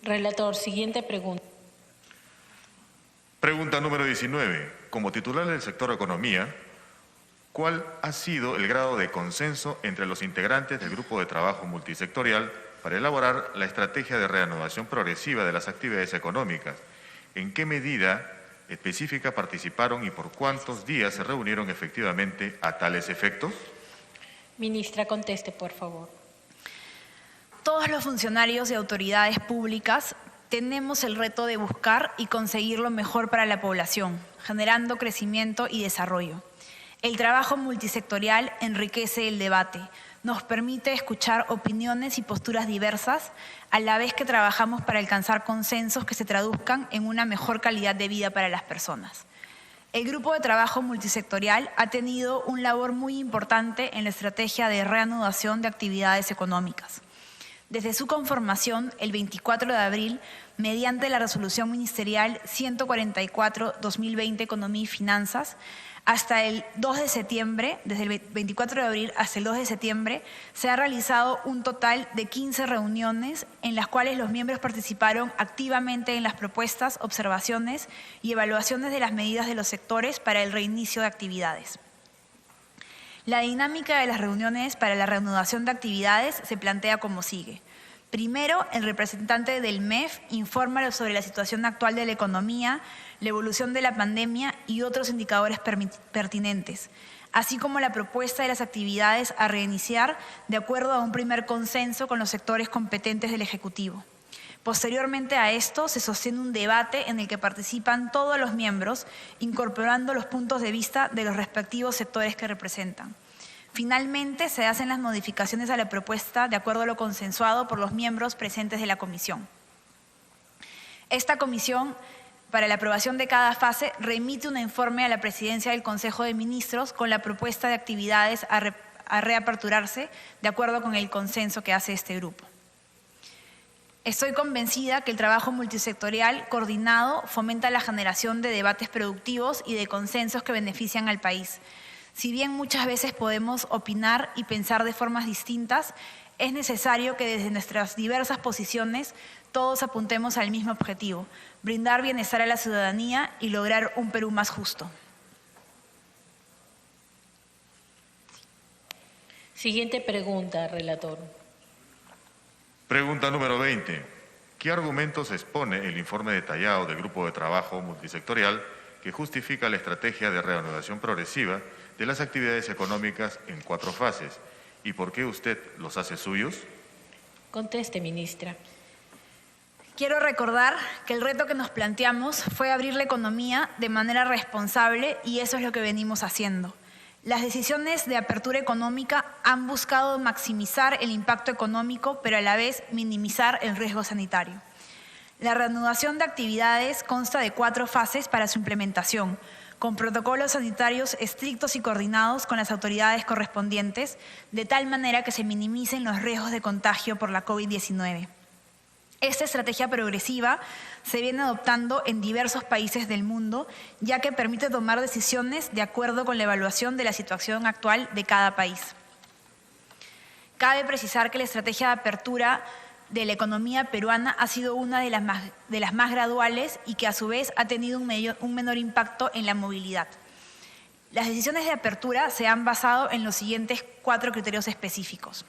Relator, siguiente pregunta. Pregunta número 19. Como titular del sector Economía, ¿cuál ha sido el grado de consenso entre los integrantes del grupo de trabajo multisectorial para elaborar la estrategia de reanudación progresiva de las actividades económicas? ¿En qué medida específica participaron y por cuántos días se reunieron efectivamente a tales efectos? Ministra, conteste, por favor. Todos los funcionarios y autoridades públicas tenemos el reto de buscar y conseguir lo mejor para la población, generando crecimiento y desarrollo. El trabajo multisectorial enriquece el debate, nos permite escuchar opiniones y posturas diversas, a la vez que trabajamos para alcanzar consensos que se traduzcan en una mejor calidad de vida para las personas. El grupo de trabajo multisectorial ha tenido un labor muy importante en la estrategia de reanudación de actividades económicas. Desde su conformación, el 24 de abril, mediante la Resolución Ministerial 144-2020 Economía y Finanzas, hasta el 2 de septiembre, desde el 24 de abril hasta el 2 de septiembre, se ha realizado un total de 15 reuniones en las cuales los miembros participaron activamente en las propuestas, observaciones y evaluaciones de las medidas de los sectores para el reinicio de actividades. La dinámica de las reuniones para la reanudación de actividades se plantea como sigue. Primero, el representante del MEF informa sobre la situación actual de la economía, la evolución de la pandemia y otros indicadores pertinentes, así como la propuesta de las actividades a reiniciar de acuerdo a un primer consenso con los sectores competentes del Ejecutivo. Posteriormente a esto, se sostiene un debate en el que participan todos los miembros, incorporando los puntos de vista de los respectivos sectores que representan. Finalmente, se hacen las modificaciones a la propuesta de acuerdo a lo consensuado por los miembros presentes de la comisión. Esta comisión, para la aprobación de cada fase, remite un informe a la Presidencia del Consejo de Ministros con la propuesta de actividades a reaperturarse de acuerdo con el consenso que hace este grupo. Estoy convencida que el trabajo multisectorial coordinado fomenta la generación de debates productivos y de consensos que benefician al país. Si bien muchas veces podemos opinar y pensar de formas distintas, es necesario que desde nuestras diversas posiciones todos apuntemos al mismo objetivo: brindar bienestar a la ciudadanía y lograr un Perú más justo. Siguiente pregunta, relator. Pregunta número 20. ¿Qué argumentos expone el informe detallado del Grupo de Trabajo Multisectorial que justifica la estrategia de reanudación progresiva de las actividades económicas en 4 fases? ¿Y por qué usted los hace suyos? Conteste, ministra. Quiero recordar que el reto que nos planteamos fue abrir la economía de manera responsable y eso es lo que venimos haciendo. Las decisiones de apertura económica han buscado maximizar el impacto económico, pero a la vez minimizar el riesgo sanitario. La reanudación de actividades consta de 4 fases para su implementación, con protocolos sanitarios estrictos y coordinados con las autoridades correspondientes, de tal manera que se minimicen los riesgos de contagio por la COVID-19. Esta estrategia progresiva se viene adoptando en diversos países del mundo, ya que permite tomar decisiones de acuerdo con la evaluación de la situación actual de cada país. Cabe precisar que la estrategia de apertura de la economía peruana ha sido una de las más graduales y que a su vez ha tenido un menor impacto en la movilidad. Las decisiones de apertura se han basado en los siguientes 4 criterios específicos.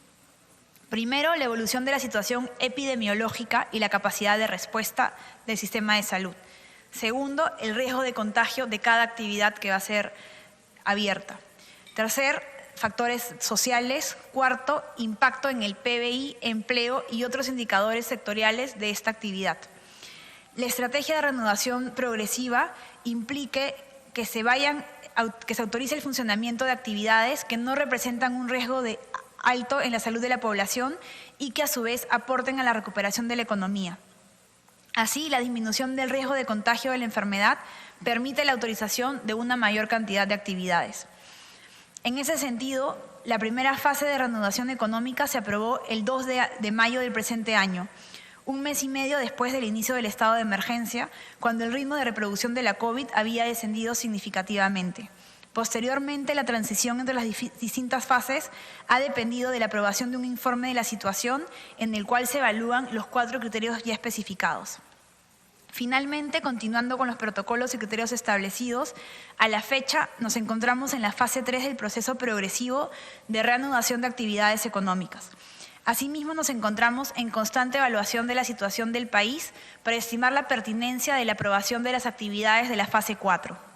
Primero, la evolución de la situación epidemiológica y la capacidad de respuesta del sistema de salud. Segundo, el riesgo de contagio de cada actividad que va a ser abierta. Tercer, factores sociales. Cuarto, impacto en el PBI, empleo y otros indicadores sectoriales de esta actividad. La estrategia de reanudación progresiva implique que se autorice el funcionamiento de actividades que no representan un riesgo alto en la salud de la población y que a su vez aporten a la recuperación de la economía. Así, la disminución del riesgo de contagio de la enfermedad permite la autorización de una mayor cantidad de actividades. En ese sentido, la primera fase de reanudación económica se aprobó el 2 de mayo del presente año, un mes y medio después del inicio del estado de emergencia, cuando el ritmo de reproducción de la COVID había descendido significativamente. Posteriormente, la transición entre las distintas fases ha dependido de la aprobación de un informe de la situación en el cual se evalúan los 4 criterios ya especificados. Finalmente, continuando con los protocolos y criterios establecidos, a la fecha nos encontramos en la fase 3 del proceso progresivo de reanudación de actividades económicas. Asimismo, nos encontramos en constante evaluación de la situación del país para estimar la pertinencia de la aprobación de las actividades de la fase 4.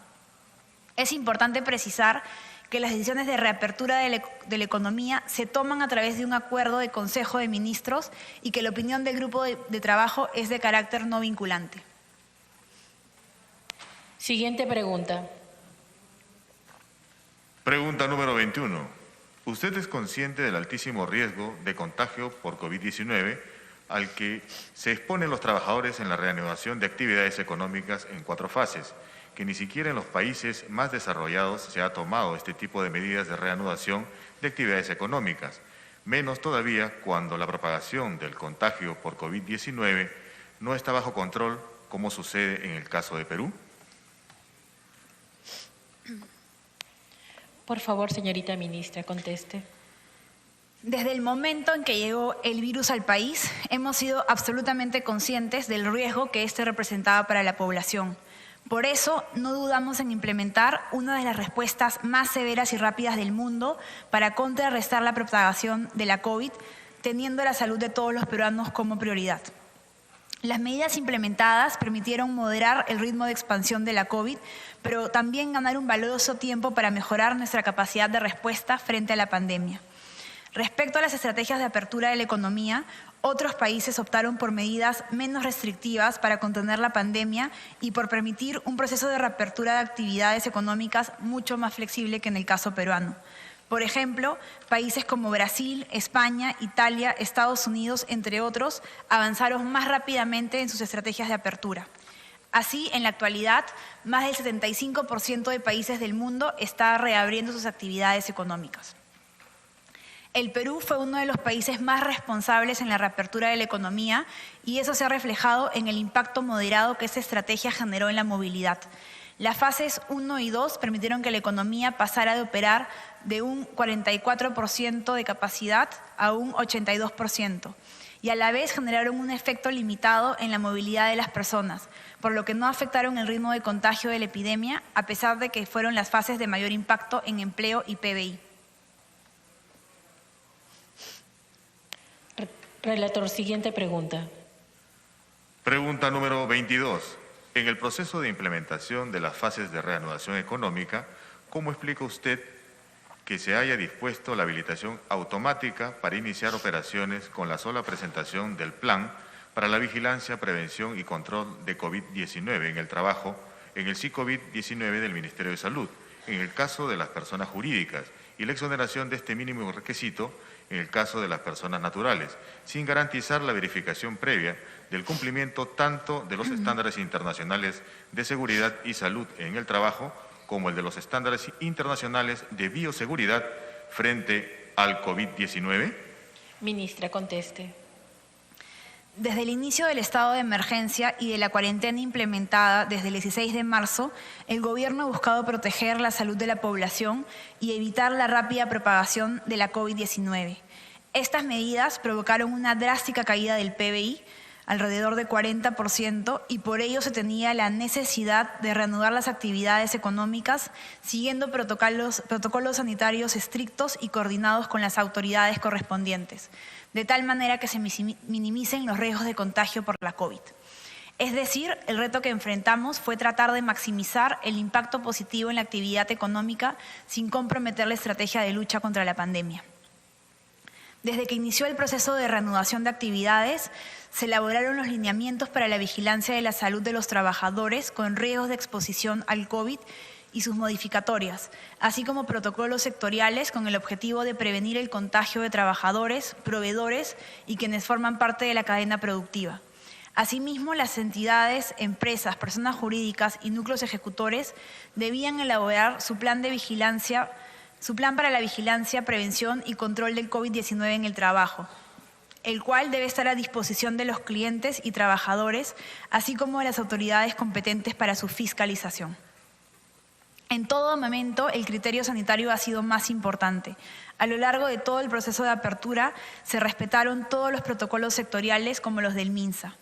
Es importante precisar que las decisiones de reapertura de la economía se toman a través de un acuerdo de Consejo de Ministros y que la opinión del grupo de trabajo es de carácter no vinculante. Siguiente pregunta. Pregunta número 21. ¿Usted es consciente del altísimo riesgo de contagio por COVID-19 al que se exponen los trabajadores en la reanudación de actividades económicas en 4 fases? Que ni siquiera en los países más desarrollados se ha tomado este tipo de medidas de reanudación de actividades económicas, menos todavía cuando la propagación del contagio por COVID-19 no está bajo control, como sucede en el caso de Perú. Por favor, señorita ministra, conteste. Desde el momento en que llegó el virus al país, hemos sido absolutamente conscientes del riesgo que este representaba para la población. Por eso, no dudamos en implementar una de las respuestas más severas y rápidas del mundo para contrarrestar la propagación de la COVID, teniendo la salud de todos los peruanos como prioridad. Las medidas implementadas permitieron moderar el ritmo de expansión de la COVID, pero también ganar un valioso tiempo para mejorar nuestra capacidad de respuesta frente a la pandemia. Respecto a las estrategias de apertura de la economía, otros países optaron por medidas menos restrictivas para contener la pandemia y por permitir un proceso de reapertura de actividades económicas mucho más flexible que en el caso peruano. Por ejemplo, países como Brasil, España, Italia, Estados Unidos, entre otros, avanzaron más rápidamente en sus estrategias de apertura. Así, en la actualidad, más del 75% de países del mundo está reabriendo sus actividades económicas. El Perú fue uno de los países más responsables en la reapertura de la economía y eso se ha reflejado en el impacto moderado que esta estrategia generó en la movilidad. Las fases 1 y 2 permitieron que la economía pasara de operar de un 44% de capacidad a un 82% y a la vez generaron un efecto limitado en la movilidad de las personas, por lo que no afectaron el ritmo de contagio de la epidemia, a pesar de que fueron las fases de mayor impacto en empleo y PBI. Relator, siguiente pregunta. Pregunta número 22. En el proceso de implementación de las fases de reanudación económica, ¿cómo explica usted que se haya dispuesto la habilitación automática para iniciar operaciones con la sola presentación del plan para la vigilancia, prevención y control de COVID-19 en el trabajo, en el SICOVID-19 del Ministerio de Salud, en el caso de las personas jurídicas, y la exoneración de este mínimo requisito en el caso de las personas naturales, sin garantizar la verificación previa del cumplimiento tanto de los estándares internacionales de seguridad y salud en el trabajo como el de los estándares internacionales de bioseguridad frente al COVID-19? Ministra, conteste. Desde el inicio del estado de emergencia y de la cuarentena implementada desde el 16 de marzo, el Gobierno ha buscado proteger la salud de la población y evitar la rápida propagación de la COVID-19. Estas medidas provocaron una drástica caída del PBI, alrededor de 40%, y por ello se tenía la necesidad de reanudar las actividades económicas siguiendo protocolos sanitarios estrictos y coordinados con las autoridades correspondientes, de tal manera que se minimicen los riesgos de contagio por la COVID. Es decir, el reto que enfrentamos fue tratar de maximizar el impacto positivo en la actividad económica sin comprometer la estrategia de lucha contra la pandemia. Desde que inició el proceso de reanudación de actividades, se elaboraron los lineamientos para la vigilancia de la salud de los trabajadores con riesgos de exposición al COVID y sus modificatorias, así como protocolos sectoriales con el objetivo de prevenir el contagio de trabajadores, proveedores y quienes forman parte de la cadena productiva. Asimismo, las entidades, empresas, personas jurídicas y núcleos ejecutores debían elaborar su plan para la vigilancia, prevención y control del COVID-19 en el trabajo, el cual debe estar a disposición de los clientes y trabajadores, así como de las autoridades competentes para su fiscalización. En todo momento, el criterio sanitario ha sido más importante. A lo largo de todo el proceso de apertura, se respetaron todos los protocolos sectoriales como los del MINSA.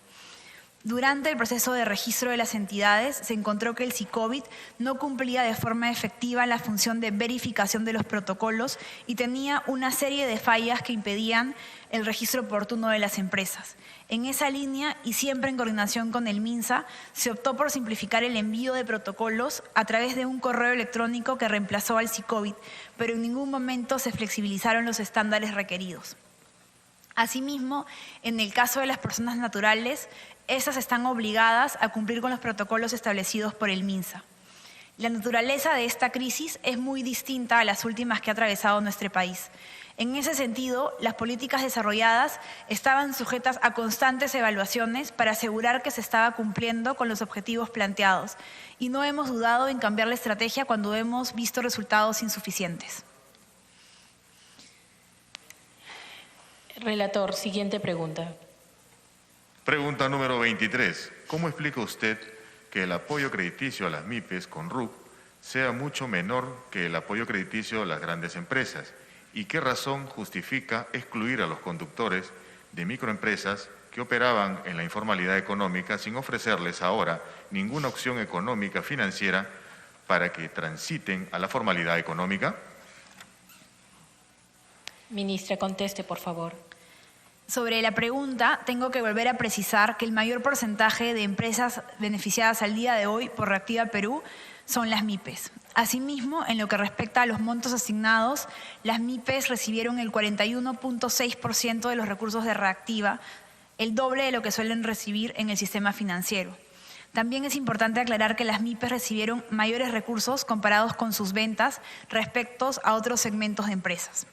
Durante el proceso de registro de las entidades, se encontró que el SICOVID no cumplía de forma efectiva la función de verificación de los protocolos y tenía una serie de fallas que impedían el registro oportuno de las empresas. En esa línea, y siempre en coordinación con el MINSA, se optó por simplificar el envío de protocolos a través de un correo electrónico que reemplazó al SICOVID, pero en ningún momento se flexibilizaron los estándares requeridos. Asimismo, en el caso de las personas naturales, estas están obligadas a cumplir con los protocolos establecidos por el MINSA. La naturaleza de esta crisis es muy distinta a las últimas que ha atravesado nuestro país. En ese sentido, las políticas desarrolladas estaban sujetas a constantes evaluaciones para asegurar que se estaba cumpliendo con los objetivos planteados, y no hemos dudado en cambiar la estrategia cuando hemos visto resultados insuficientes. Relator, siguiente pregunta. Pregunta número 23. ¿Cómo explica usted que el apoyo crediticio a las MIPES con RUC sea mucho menor que el apoyo crediticio a las grandes empresas? ¿Y qué razón justifica excluir a los conductores de microempresas que operaban en la informalidad económica sin ofrecerles ahora ninguna opción económica financiera para que transiten a la formalidad económica? Ministra, conteste, por favor. Sobre la pregunta, tengo que volver a precisar que el mayor porcentaje de empresas beneficiadas al día de hoy por Reactiva Perú son las MIPES. Asimismo, en lo que respecta a los montos asignados, las MIPES recibieron el 41.6% de los recursos de Reactiva, el doble de lo que suelen recibir en el sistema financiero. También es importante aclarar que las MIPES recibieron mayores recursos comparados con sus ventas respecto a otros segmentos de empresas.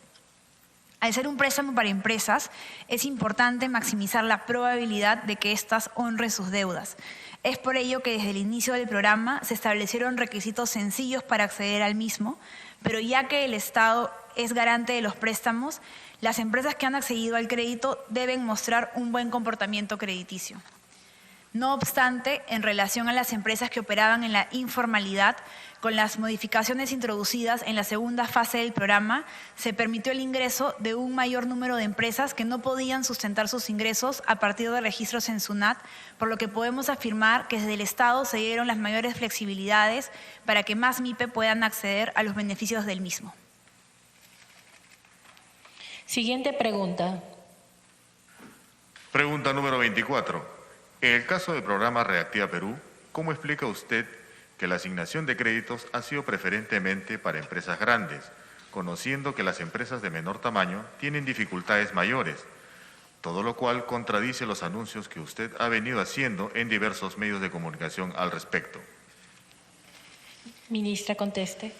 Al ser un préstamo para empresas, es importante maximizar la probabilidad de que éstas honren sus deudas. Es por ello que desde el inicio del programa se establecieron requisitos sencillos para acceder al mismo, pero ya que el Estado es garante de los préstamos, las empresas que han accedido al crédito deben mostrar un buen comportamiento crediticio. No obstante, en relación a las empresas que operaban en la informalidad, con las modificaciones introducidas en la segunda fase del programa, se permitió el ingreso de un mayor número de empresas que no podían sustentar sus ingresos a partir de registros en SUNAT, por lo que podemos afirmar que desde el Estado se dieron las mayores flexibilidades para que más MIPE puedan acceder a los beneficios del mismo. Siguiente pregunta. Pregunta número 24. En el caso del programa Reactiva Perú, ¿cómo explica usted que la asignación de créditos ha sido preferentemente para empresas grandes, conociendo que las empresas de menor tamaño tienen dificultades mayores? Todo lo cual contradice los anuncios que usted ha venido haciendo en diversos medios de comunicación al respecto. Ministra, conteste.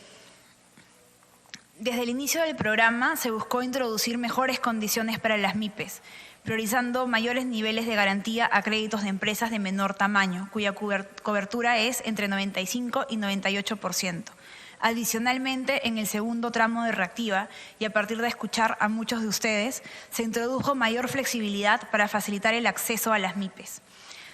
Desde el inicio del programa se buscó introducir mejores condiciones para las MIPES, priorizando mayores niveles de garantía a créditos de empresas de menor tamaño, cuya cobertura es entre 95 y 98%. Adicionalmente, en el segundo tramo de Reactiva, y a partir de escuchar a muchos de ustedes, se introdujo mayor flexibilidad para facilitar el acceso a las MIPES.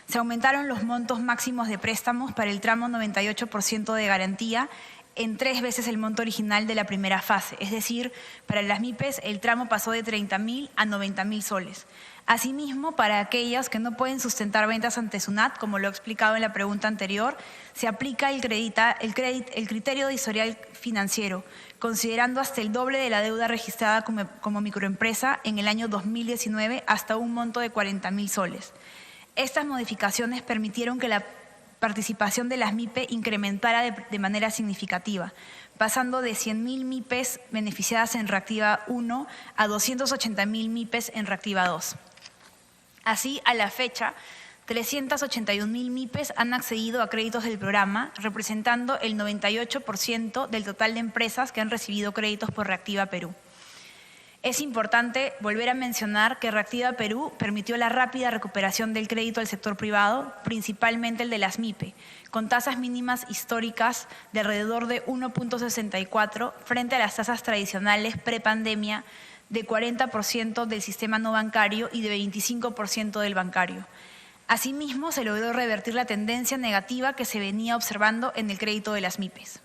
Se aumentaron los montos máximos de préstamos para el tramo 98% de garantía en 3 veces el monto original de la primera fase, es decir, para las MIPES el tramo pasó de 30.000 a 90.000 soles. Asimismo, para aquellas que no pueden sustentar ventas ante SUNAT, como lo he explicado en la pregunta anterior, se aplica el criterio de historial financiero, considerando hasta el doble de la deuda registrada como microempresa en el año 2019 hasta un monto de 40.000 soles. Estas modificaciones permitieron que la participación de las MIPE incrementara de manera significativa, pasando de 100.000 MIPES beneficiadas en Reactiva 1 a 280.000 MIPES en Reactiva 2. Así, a la fecha, 381.000 MIPES han accedido a créditos del programa, representando el 98% del total de empresas que han recibido créditos por Reactiva Perú. Es importante volver a mencionar que Reactiva Perú permitió la rápida recuperación del crédito al sector privado, principalmente el de las MIPE, con tasas mínimas históricas de alrededor de 1.64 frente a las tasas tradicionales prepandemia de 40% del sistema no bancario y de 25% del bancario. Asimismo, se logró revertir la tendencia negativa que se venía observando en el crédito de las MIPES.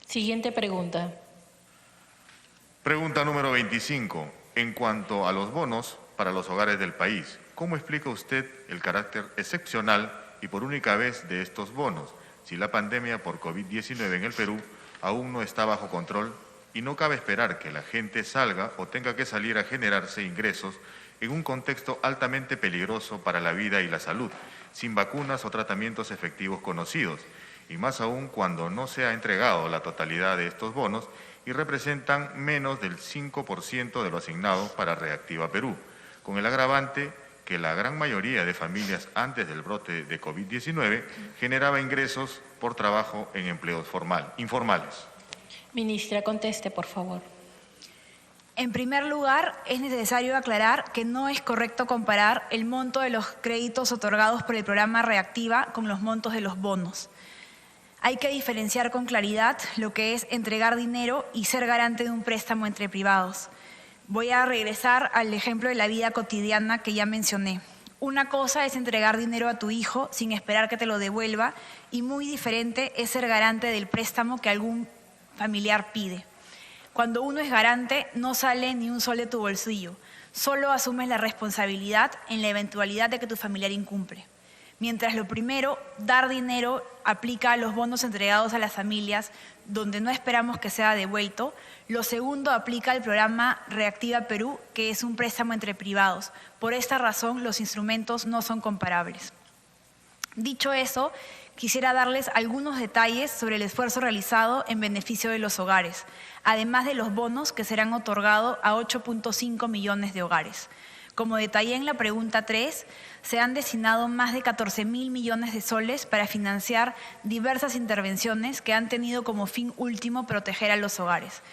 Siguiente pregunta. Pregunta número 25. En cuanto a los bonos para los hogares del país, ¿cómo explica usted el carácter excepcional y por única vez de estos bonos, si la pandemia por COVID-19 en el Perú aún no está bajo control y no cabe esperar que la gente salga o tenga que salir a generarse ingresos en un contexto altamente peligroso para la vida y la salud, sin vacunas o tratamientos efectivos conocidos, y más aún cuando no se ha entregado la totalidad de estos bonos y representan menos del 5% de lo asignado para Reactiva Perú, con el agravante que la gran mayoría de familias antes del brote de COVID-19 generaba ingresos por trabajo en empleos informales. Ministra, conteste, por favor. En primer lugar, es necesario aclarar que no es correcto comparar el monto de los créditos otorgados por el programa Reactiva con los montos de los bonos. Hay que diferenciar con claridad lo que es entregar dinero y ser garante de un préstamo entre privados. Voy a regresar al ejemplo de la vida cotidiana que ya mencioné. Una cosa es entregar dinero a tu hijo sin esperar que te lo devuelva y muy diferente es ser garante del préstamo que algún familiar pide. Cuando uno es garante, no sale ni un sol de tu bolsillo. Solo asumes la responsabilidad en la eventualidad de que tu familiar incumple. Mientras lo primero, dar dinero, aplica a los bonos entregados a las familias donde no esperamos que sea devuelto. Lo segundo aplica al programa Reactiva Perú, que es un préstamo entre privados. Por esta razón, los instrumentos no son comparables. Dicho eso, quisiera darles algunos detalles sobre el esfuerzo realizado en beneficio de los hogares, además de los bonos que serán otorgados a 8.5 millones de hogares. Como detallé en la pregunta 3, se han destinado más de 14.000 millones de soles para financiar diversas intervenciones que han tenido como fin último proteger a los hogares.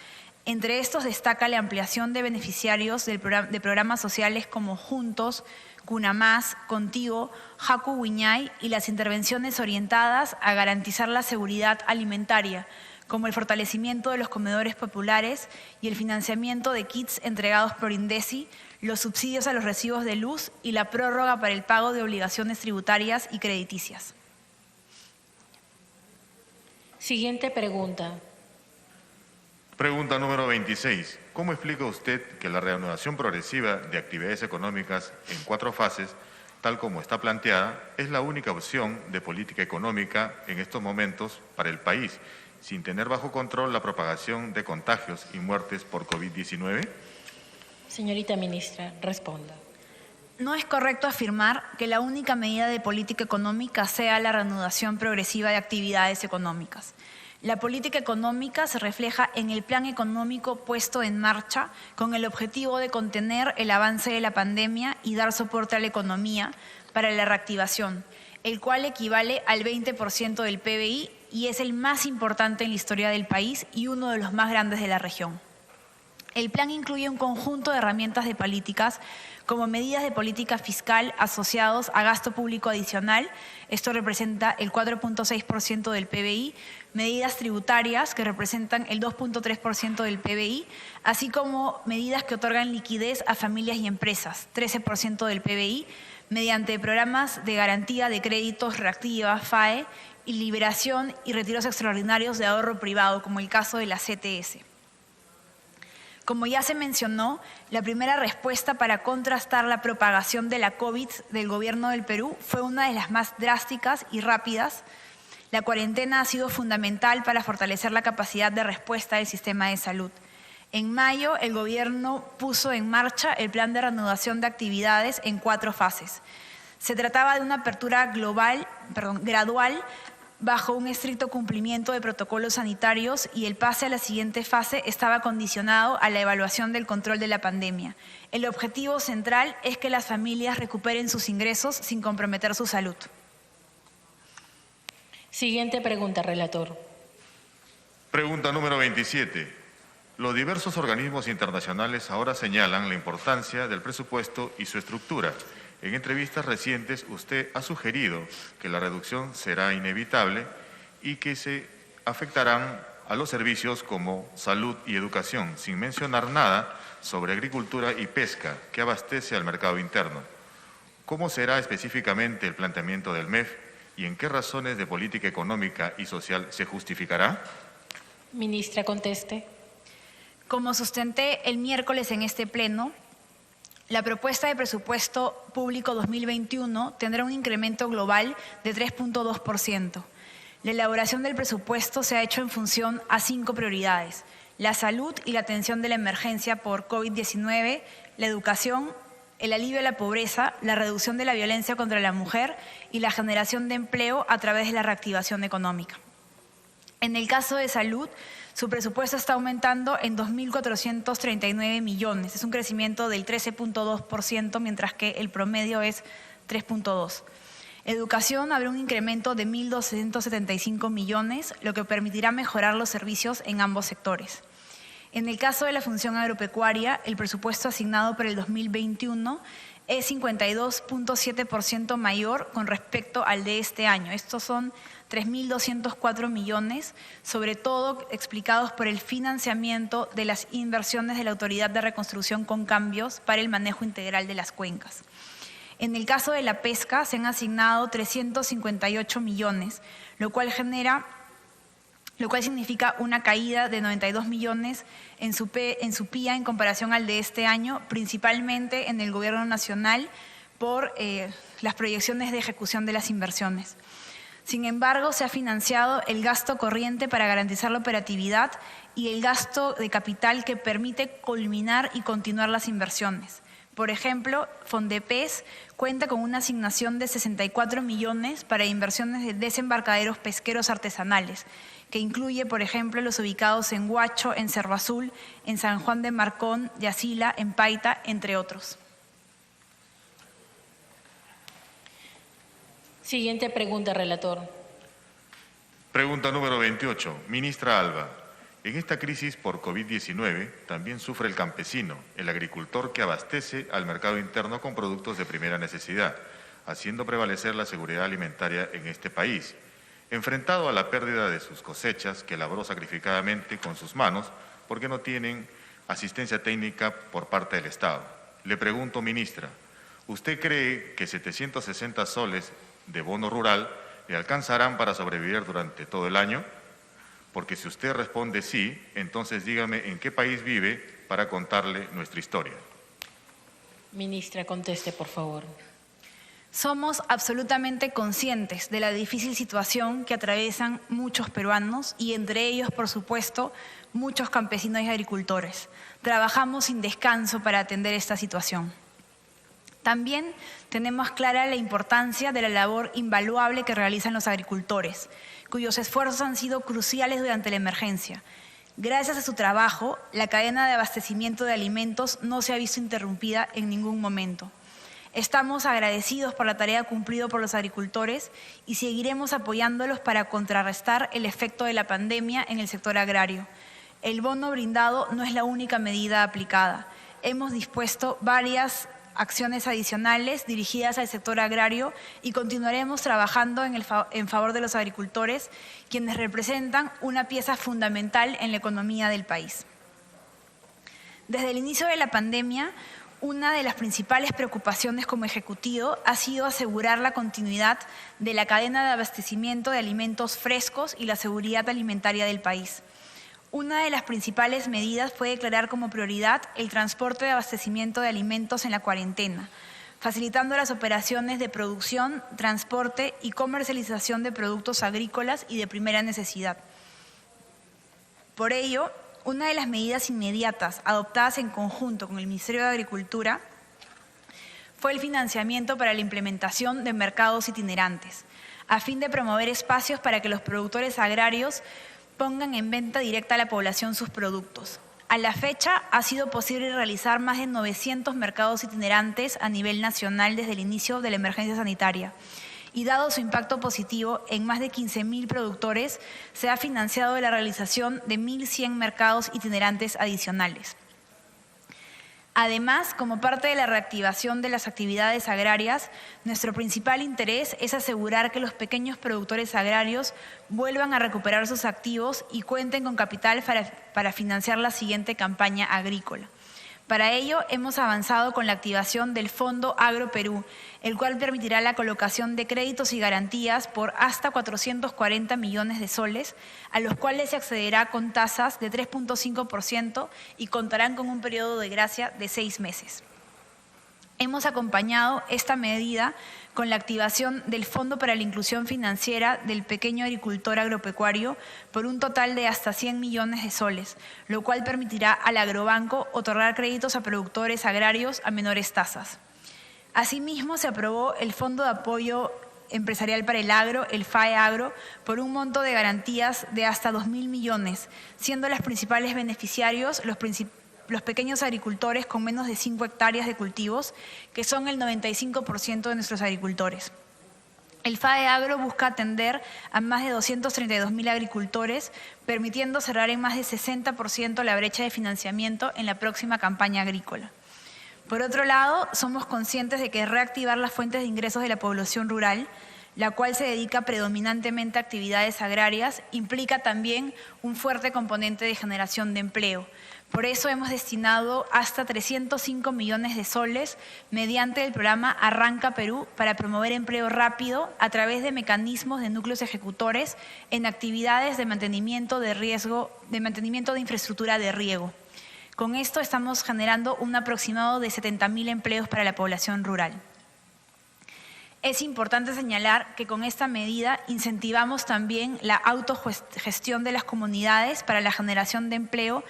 Entre estos destaca la ampliación de beneficiarios de programas sociales como Juntos, Cunamás, Contigo, Jacu Wiñay y las intervenciones orientadas a garantizar la seguridad alimentaria, como el fortalecimiento de los comedores populares y el financiamiento de kits entregados por INDECI, los subsidios a los recibos de luz y la prórroga para el pago de obligaciones tributarias y crediticias. Siguiente pregunta. Pregunta número 26. ¿Cómo explica usted que la reanudación progresiva de actividades económicas en 4 fases, tal como está planteada, es la única opción de política económica en estos momentos para el país, sin tener bajo control la propagación de contagios y muertes por COVID-19? Señorita ministra, responda. No es correcto afirmar que la única medida de política económica sea la reanudación progresiva de actividades económicas. La política económica se refleja en el plan económico puesto en marcha con el objetivo de contener el avance de la pandemia y dar soporte a la economía para la reactivación, el cual equivale al 20% del PBI y es el más importante en la historia del país y uno de los más grandes de la región. El plan incluye un conjunto de herramientas de políticas como medidas de política fiscal asociados a gasto público adicional, esto representa el 4.6% del PBI, medidas tributarias que representan el 2.3% del PBI, así como medidas que otorgan liquidez a familias y empresas, 13% del PBI, mediante programas de garantía de créditos reactiva, FAE, y liberación y retiros extraordinarios de ahorro privado, como el caso de la CTS. Como ya se mencionó, la primera respuesta para contrastar la propagación de la COVID del gobierno del Perú fue una de las más drásticas y rápidas. La cuarentena ha sido fundamental para fortalecer la capacidad de respuesta del sistema de salud. En mayo, el gobierno puso en marcha el plan de reanudación de actividades en 4 fases. Se trataba de una apertura gradual bajo un estricto cumplimiento de protocolos sanitarios y el pase a la siguiente fase estaba condicionado a la evaluación del control de la pandemia. El objetivo central es que las familias recuperen sus ingresos sin comprometer su salud. Siguiente pregunta, relator. Pregunta número 27. Los diversos organismos internacionales ahora señalan la importancia del presupuesto y su estructura. En entrevistas recientes usted ha sugerido que la reducción será inevitable y que se afectarán a los servicios como salud y educación, sin mencionar nada sobre agricultura y pesca que abastece al mercado interno. ¿Cómo será específicamente el planteamiento del MEF y en qué razones de política económica y social se justificará? Ministra, conteste. Como sustenté el miércoles en este pleno, la propuesta de presupuesto público 2021 tendrá un incremento global de 3.2%. La elaboración del presupuesto se ha hecho en función a 5 prioridades: la salud y la atención de la emergencia por COVID-19, la educación, el alivio a la pobreza, la reducción de la violencia contra la mujer y la generación de empleo a través de la reactivación económica. En el caso de salud, su presupuesto está aumentando en 2.439 millones. Es un crecimiento del 13.2%, mientras que el promedio es 3.2%. Educación habrá un incremento de 1.275 millones, lo que permitirá mejorar los servicios en ambos sectores. En el caso de la función agropecuaria, el presupuesto asignado para el 2021 es 52.7% mayor con respecto al de este año. Estos son 3.204 millones, sobre todo explicados por el financiamiento de las inversiones de la Autoridad de Reconstrucción con Cambios para el manejo integral de las cuencas. En el caso de la pesca se han asignado 358 millones, lo cual significa una caída de 92 millones en su PIA en comparación al de este año, principalmente en el Gobierno Nacional por las proyecciones de ejecución de las inversiones. Sin embargo, se ha financiado el gasto corriente para garantizar la operatividad y el gasto de capital que permite culminar y continuar las inversiones. Por ejemplo, Fondepes cuenta con una asignación de 64 millones para inversiones de desembarcaderos pesqueros artesanales, que incluye, por ejemplo, los ubicados en Huacho, en Cerro Azul, en San Juan de Marcón, Yacila, en Paita, entre otros. Siguiente pregunta, relator. Pregunta número 28. Ministra Alba, en esta crisis por COVID-19 también sufre el campesino, el agricultor que abastece al mercado interno con productos de primera necesidad, haciendo prevalecer la seguridad alimentaria en este país. Enfrentado a la pérdida de sus cosechas que labró sacrificadamente con sus manos porque no tienen asistencia técnica por parte del Estado. Le pregunto, ministra, ¿usted cree que 760 soles de bono rural le alcanzarán para sobrevivir durante todo el año? Porque si usted responde sí, entonces dígame en qué país vive para contarle nuestra historia. Ministra, conteste, por favor. Somos absolutamente conscientes de la difícil situación que atraviesan muchos peruanos y entre ellos, por supuesto, muchos campesinos y agricultores. Trabajamos sin descanso para atender esta situación. También tenemos clara la importancia de la labor invaluable que realizan los agricultores, cuyos esfuerzos han sido cruciales durante la emergencia. Gracias a su trabajo, la cadena de abastecimiento de alimentos no se ha visto interrumpida en ningún momento. Estamos agradecidos por la tarea cumplida por los agricultores y seguiremos apoyándolos para contrarrestar el efecto de la pandemia en el sector agrario. El bono brindado no es la única medida aplicada. Hemos dispuesto varias acciones adicionales dirigidas al sector agrario y continuaremos trabajando en favor de los agricultores, quienes representan una pieza fundamental en la economía del país. Desde el inicio de la pandemia, una de las principales preocupaciones como Ejecutivo ha sido asegurar la continuidad de la cadena de abastecimiento de alimentos frescos y la seguridad alimentaria del país. Una de las principales medidas fue declarar como prioridad el transporte de abastecimiento de alimentos en la cuarentena, facilitando las operaciones de producción, transporte y comercialización de productos agrícolas y de primera necesidad. Por ello, una de las medidas inmediatas adoptadas en conjunto con el Ministerio de Agricultura fue el financiamiento para la implementación de mercados itinerantes, a fin de promover espacios para que los productores agrarios pongan en venta directa a la población sus productos. A la fecha, ha sido posible realizar más de 900 mercados itinerantes a nivel nacional desde el inicio de la emergencia sanitaria. Y dado su impacto positivo en más de 15.000 productores, se ha financiado la realización de 1.100 mercados itinerantes adicionales. Además, como parte de la reactivación de las actividades agrarias, nuestro principal interés es asegurar que los pequeños productores agrarios vuelvan a recuperar sus activos y cuenten con capital para financiar la siguiente campaña agrícola. Para ello, hemos avanzado con la activación del Fondo Agro Perú, el cual permitirá la colocación de créditos y garantías por hasta 440 millones de soles, a los cuales se accederá con tasas de 3.5% y contarán con un periodo de gracia de 6 meses. Hemos acompañado esta medida con la activación del Fondo para la Inclusión Financiera del Pequeño Agricultor Agropecuario por un total de hasta 100 millones de soles, lo cual permitirá al agrobanco otorgar créditos a productores agrarios a menores tasas. Asimismo, se aprobó el Fondo de Apoyo Empresarial para el Agro, el FAE Agro, por un monto de garantías de hasta 2.000 millones, siendo los principales beneficiarios los pequeños agricultores con menos de 5 hectáreas de cultivos, que son el 95% de nuestros agricultores. El FAE Agro busca atender a más de 232.000 agricultores, permitiendo cerrar en más de 60% la brecha de financiamiento en la próxima campaña agrícola. Por otro lado, somos conscientes de que reactivar las fuentes de ingresos de la población rural, la cual se dedica predominantemente a actividades agrarias, implica también un fuerte componente de generación de empleo. Por eso hemos destinado hasta 305 millones de soles mediante el programa Arranca Perú para promover empleo rápido a través de mecanismos de núcleos ejecutores en actividades de mantenimiento de infraestructura de riego. Con esto estamos generando un aproximado de 70.000 empleos para la población rural. Es importante señalar que con esta medida incentivamos también la autogestión de las comunidades para la generación de empleo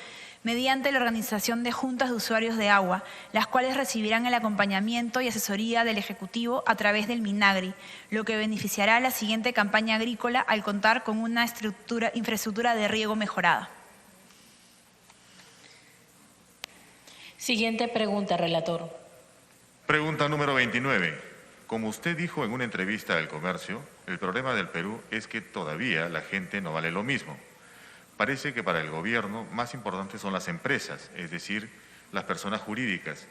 mediante la organización de juntas de usuarios de agua, las cuales recibirán el acompañamiento y asesoría del Ejecutivo a través del Minagri, lo que beneficiará a la siguiente campaña agrícola al contar con una infraestructura de riego mejorada. Siguiente pregunta, relator. Pregunta número 29. Como usted dijo en una entrevista al Comercio, el problema del Perú es que todavía la gente no vale lo mismo. Parece que para el gobierno más importantes son las empresas, es decir, las personas jurídicas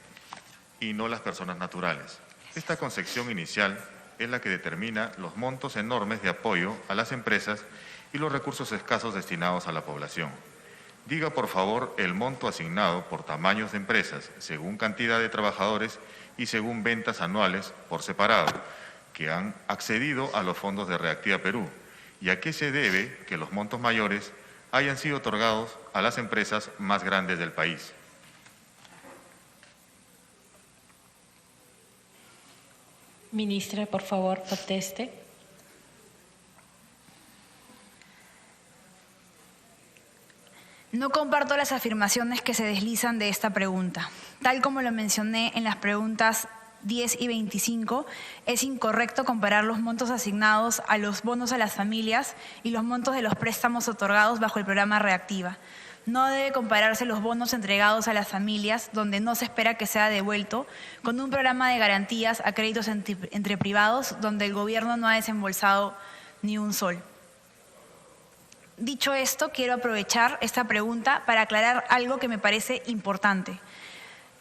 y no las personas naturales. Esta concepción inicial es la que determina los montos enormes de apoyo a las empresas y los recursos escasos destinados a la población. Diga, por favor, el monto asignado por tamaños de empresas, según cantidad de trabajadores y según ventas anuales por separado, que han accedido a los fondos de Reactiva Perú, y a qué se debe que los montos mayores hayan sido otorgados a las empresas más grandes del país. Ministra, por favor, conteste. No comparto las afirmaciones que se deslizan de esta pregunta. Tal como lo mencioné en las preguntas 10 y 25, es incorrecto comparar los montos asignados a los bonos a las familias y los montos de los préstamos otorgados bajo el programa Reactiva. No debe compararse los bonos entregados a las familias, donde no se espera que sea devuelto, con un programa de garantías a créditos entre privados, donde el gobierno no ha desembolsado ni un sol. Dicho esto, quiero aprovechar esta pregunta para aclarar algo que me parece importante.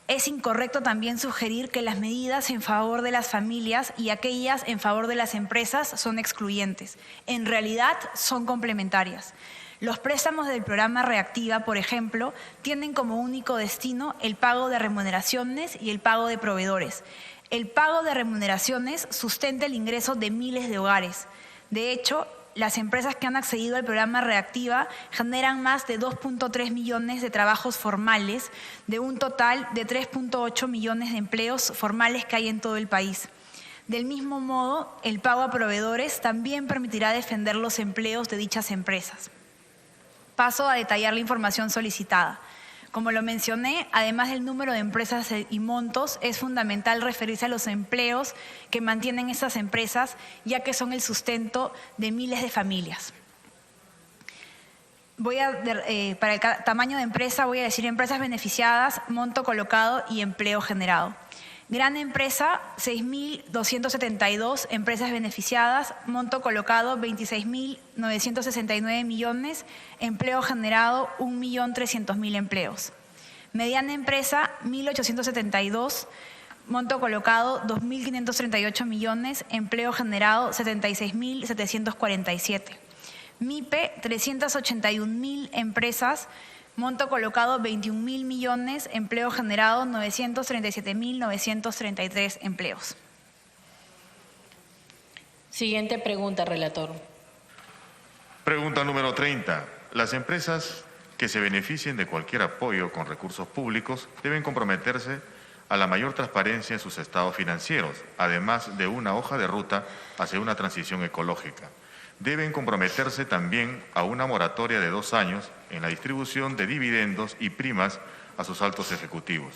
Es incorrecto también sugerir que las medidas en favor de las familias y aquellas en favor de las empresas son excluyentes. En realidad, son complementarias. Los préstamos del programa Reactiva, por ejemplo, tienen como único destino el pago de remuneraciones y el pago de proveedores. El pago de remuneraciones sustenta el ingreso de miles de hogares. De hecho, las empresas que han accedido al programa Reactiva generan más de 2.3 millones de trabajos formales, de un total de 3.8 millones de empleos formales que hay en todo el país. Del mismo modo, el pago a proveedores también permitirá defender los empleos de dichas empresas. Paso a detallar la información solicitada. Como lo mencioné, además del número de empresas y montos, es fundamental referirse a los empleos que mantienen estas empresas, ya que son el sustento de miles de familias. Para el tamaño de empresa voy a decir empresas beneficiadas, monto colocado y empleo generado. Gran empresa, 6.272 empresas beneficiadas, monto colocado 26.969 millones, empleo generado 1.300.000 empleos. Mediana empresa, 1.872, monto colocado 2.538 millones, empleo generado 76.747. MIPE, 381.000 empresas, monto colocado 21.000 millones, empleo generado 937.933 empleos. Siguiente pregunta, relator. Pregunta número 30. Las empresas que se beneficien de cualquier apoyo con recursos públicos deben comprometerse a la mayor transparencia en sus estados financieros, además de una hoja de ruta hacia una transición ecológica. Deben comprometerse también a una moratoria de 2 años en la distribución de dividendos y primas a sus altos ejecutivos.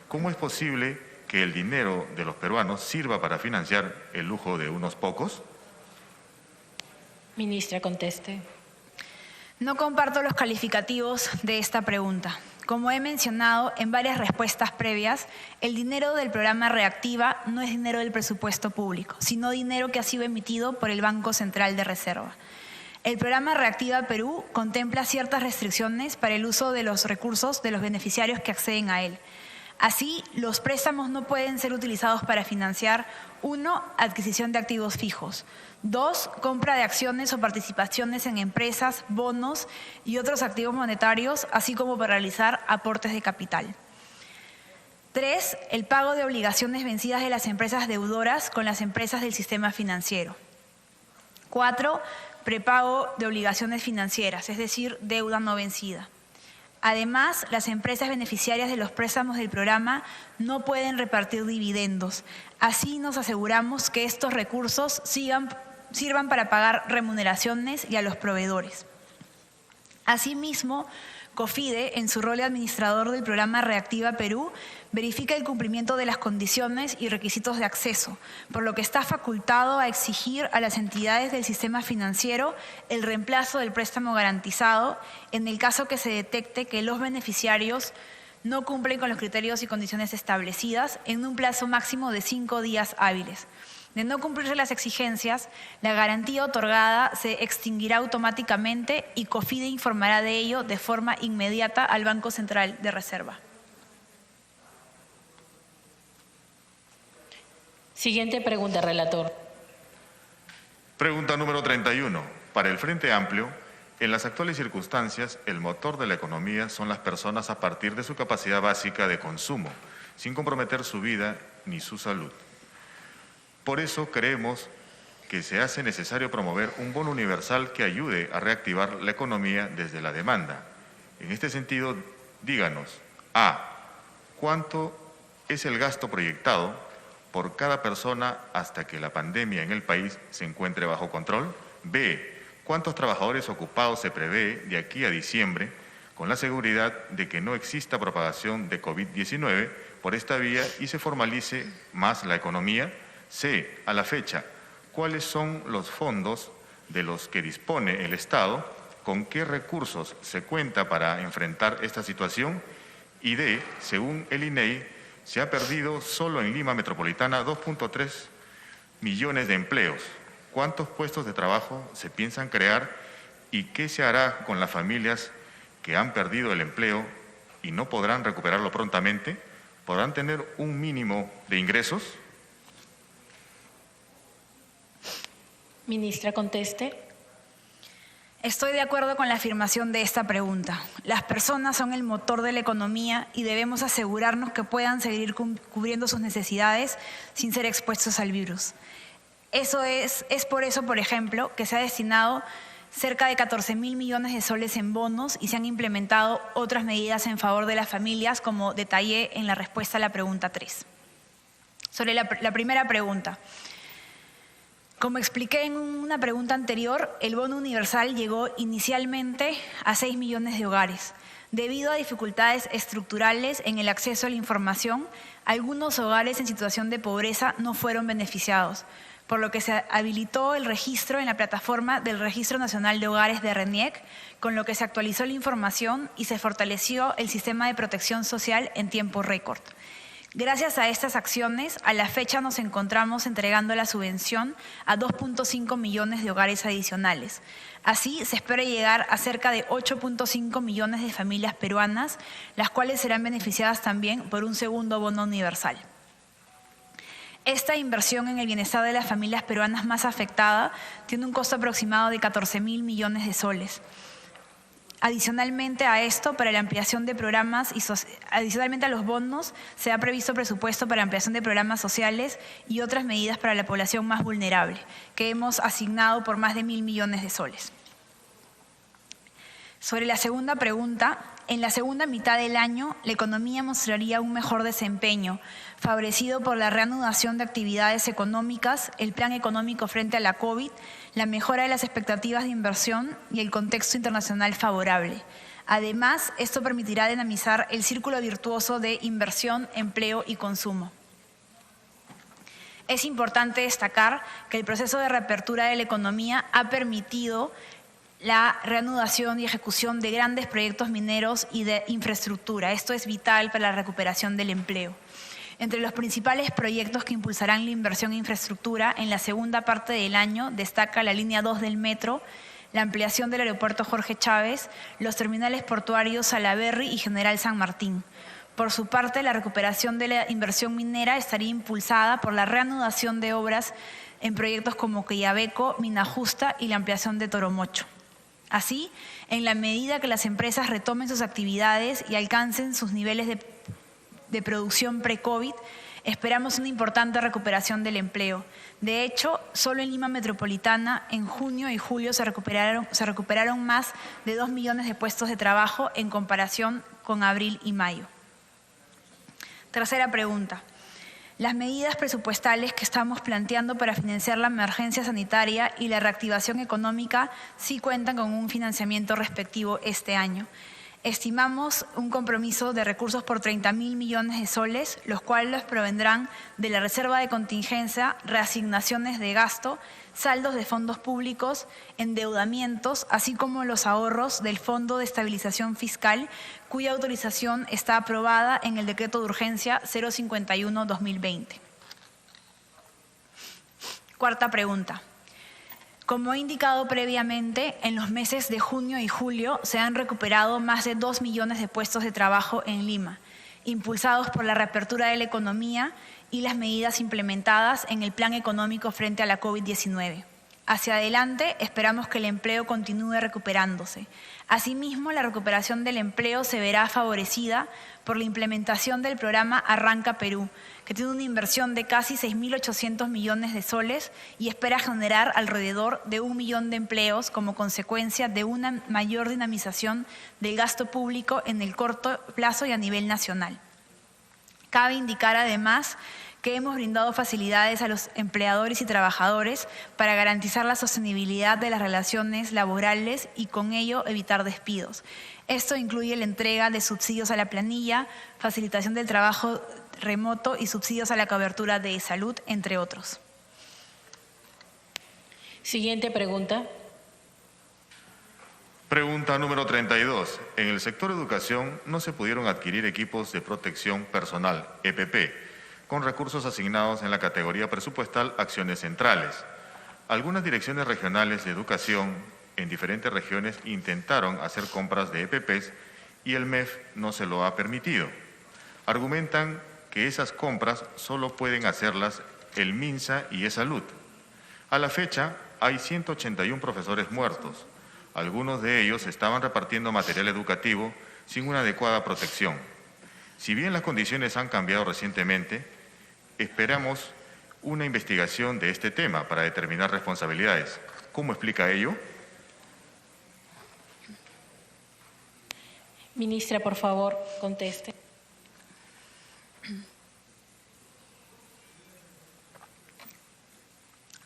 ¿Cómo es posible que el dinero de los peruanos sirva para financiar el lujo de unos pocos? Ministra, conteste. No comparto los calificativos de esta pregunta. Como he mencionado en varias respuestas previas, el dinero del programa Reactiva no es dinero del presupuesto público, sino dinero que ha sido emitido por el Banco Central de Reserva. El programa Reactiva Perú contempla ciertas restricciones para el uso de los recursos de los beneficiarios que acceden a él. Así, los préstamos no pueden ser utilizados para financiar 1. Adquisición de activos fijos. 2. Compra de acciones o participaciones en empresas, bonos y otros activos monetarios, así como para realizar aportes de capital. 3. El pago de obligaciones vencidas de las empresas deudoras con las empresas del sistema financiero. 4. Prepago de obligaciones financieras, es decir, deuda no vencida. Además, las empresas beneficiarias de los préstamos del programa no pueden repartir dividendos. Así nos aseguramos que estos recursos sirvan para pagar remuneraciones y a los proveedores. Asimismo, COFIDE, en su rol de administrador del programa Reactiva Perú, verifica el cumplimiento de las condiciones y requisitos de acceso, por lo que está facultado a exigir a las entidades del sistema financiero el reemplazo del préstamo garantizado en el caso que se detecte que los beneficiarios no cumplen con los criterios y condiciones establecidas en un plazo máximo de 5 días hábiles. De no cumplirse las exigencias, la garantía otorgada se extinguirá automáticamente y COFIDE informará de ello de forma inmediata al Banco Central de Reserva. Siguiente pregunta, relator. Pregunta número 31. Para el Frente Amplio, en las actuales circunstancias, el motor de la economía son las personas a partir de su capacidad básica de consumo, sin comprometer su vida ni su salud. Por eso creemos que se hace necesario promover un bono universal que ayude a reactivar la economía desde la demanda. En este sentido, díganos, A, ¿cuánto es el gasto proyectado por cada persona hasta que la pandemia en el país se encuentre bajo control? B. ¿Cuántos trabajadores ocupados se prevé de aquí a diciembre con la seguridad de que no exista propagación de COVID-19 por esta vía y se formalice más la economía? C. A la fecha, ¿cuáles son los fondos de los que dispone el Estado? ¿Con qué recursos se cuenta para enfrentar esta situación? Y D. Según el INEI, se ha perdido solo en Lima Metropolitana 2.3 millones de empleos. ¿Cuántos puestos de trabajo se piensan crear y qué se hará con las familias que han perdido el empleo y no podrán recuperarlo prontamente? ¿Podrán tener un mínimo de ingresos? Ministra, conteste. Estoy de acuerdo con la afirmación de esta pregunta. Las personas son el motor de la economía y debemos asegurarnos que puedan seguir cubriendo sus necesidades sin ser expuestos al virus. Es por eso, por ejemplo, que se ha destinado cerca de 14.000 millones de soles en bonos y se han implementado otras medidas en favor de las familias, como detallé en la respuesta a la pregunta 3. Sobre la primera pregunta. Como expliqué en una pregunta anterior, el bono universal llegó inicialmente a 6 millones de hogares. Debido a dificultades estructurales en el acceso a la información, algunos hogares en situación de pobreza no fueron beneficiados, por lo que se habilitó el registro en la plataforma del Registro Nacional de Hogares de RENIEC, con lo que se actualizó la información y se fortaleció el sistema de protección social en tiempo récord. Gracias a estas acciones, a la fecha nos encontramos entregando la subvención a 2.5 millones de hogares adicionales. Así, se espera llegar a cerca de 8.5 millones de familias peruanas, las cuales serán beneficiadas también por un segundo bono universal. Esta inversión en el bienestar de las familias peruanas más afectadas tiene un costo aproximado de 14.000 millones de soles. Adicionalmente a esto, para la ampliación de programas adicionalmente a los bonos, se ha previsto presupuesto para ampliación de programas sociales y otras medidas para la población más vulnerable, que hemos asignado por más de 1.000 millones de soles. Sobre la segunda pregunta, en la segunda mitad del año, la economía mostraría un mejor desempeño, favorecido por la reanudación de actividades económicas, el plan económico frente a la COVID, la mejora de las expectativas de inversión y el contexto internacional favorable. Además, esto permitirá dinamizar el círculo virtuoso de inversión, empleo y consumo. Es importante destacar que el proceso de reapertura de la economía ha permitido la reanudación y ejecución de grandes proyectos mineros y de infraestructura. Esto es vital para la recuperación del empleo. Entre los principales proyectos que impulsarán la inversión en infraestructura en la segunda parte del año destaca la línea 2 del metro, la ampliación del aeropuerto Jorge Chávez, los terminales portuarios Salaberry y General San Martín. Por su parte, la recuperación de la inversión minera estaría impulsada por la reanudación de obras en proyectos como Quillabeco, Mina Justa y la ampliación de Toromocho. Así, en la medida que las empresas retomen sus actividades y alcancen sus niveles de producción pre-COVID, esperamos una importante recuperación del empleo. De hecho, solo en Lima Metropolitana, en junio y julio se recuperaron más de 2 millones de puestos de trabajo en comparación con abril y mayo. Tercera pregunta. Las medidas presupuestales que estamos planteando para financiar la emergencia sanitaria y la reactivación económica sí cuentan con un financiamiento respectivo este año. Estimamos un compromiso de recursos por 30.000 millones de soles, los cuales provendrán de la reserva de contingencia, reasignaciones de gasto, saldos de fondos públicos, endeudamientos, así como los ahorros del Fondo de Estabilización Fiscal, cuya autorización está aprobada en el Decreto de Urgencia 051-2020. Cuarta pregunta. Como he indicado previamente, en los meses de junio y julio se han recuperado más de 2 millones de puestos de trabajo en Lima, impulsados por la reapertura de la economía y las medidas implementadas en el plan económico frente a la COVID-19. Hacia adelante, esperamos que el empleo continúe recuperándose. Asimismo, la recuperación del empleo se verá favorecida por la implementación del programa Arranca Perú, que tiene una inversión de casi 6.800 millones de soles y espera generar alrededor de 1 millón de empleos como consecuencia de una mayor dinamización del gasto público en el corto plazo y a nivel nacional. Cabe indicar además que hemos brindado facilidades a los empleadores y trabajadores para garantizar la sostenibilidad de las relaciones laborales y con ello evitar despidos. Esto incluye la entrega de subsidios a la planilla, facilitación del trabajo remoto y subsidios a la cobertura de salud, entre otros. Siguiente pregunta. Pregunta número 32. En el sector educación no se pudieron adquirir equipos de protección personal, EPP, con recursos asignados en la categoría presupuestal Acciones Centrales. Algunas direcciones regionales de educación en diferentes regiones intentaron hacer compras de EPPs y el MEF no se lo ha permitido. Argumentan que esas compras solo pueden hacerlas el MINSA y eSalud. A la fecha hay 181 profesores muertos. Algunos de ellos estaban repartiendo material educativo sin una adecuada protección. Si bien las condiciones han cambiado recientemente, esperamos una investigación de este tema para determinar responsabilidades. ¿Cómo explica ello? Ministra, por favor, conteste.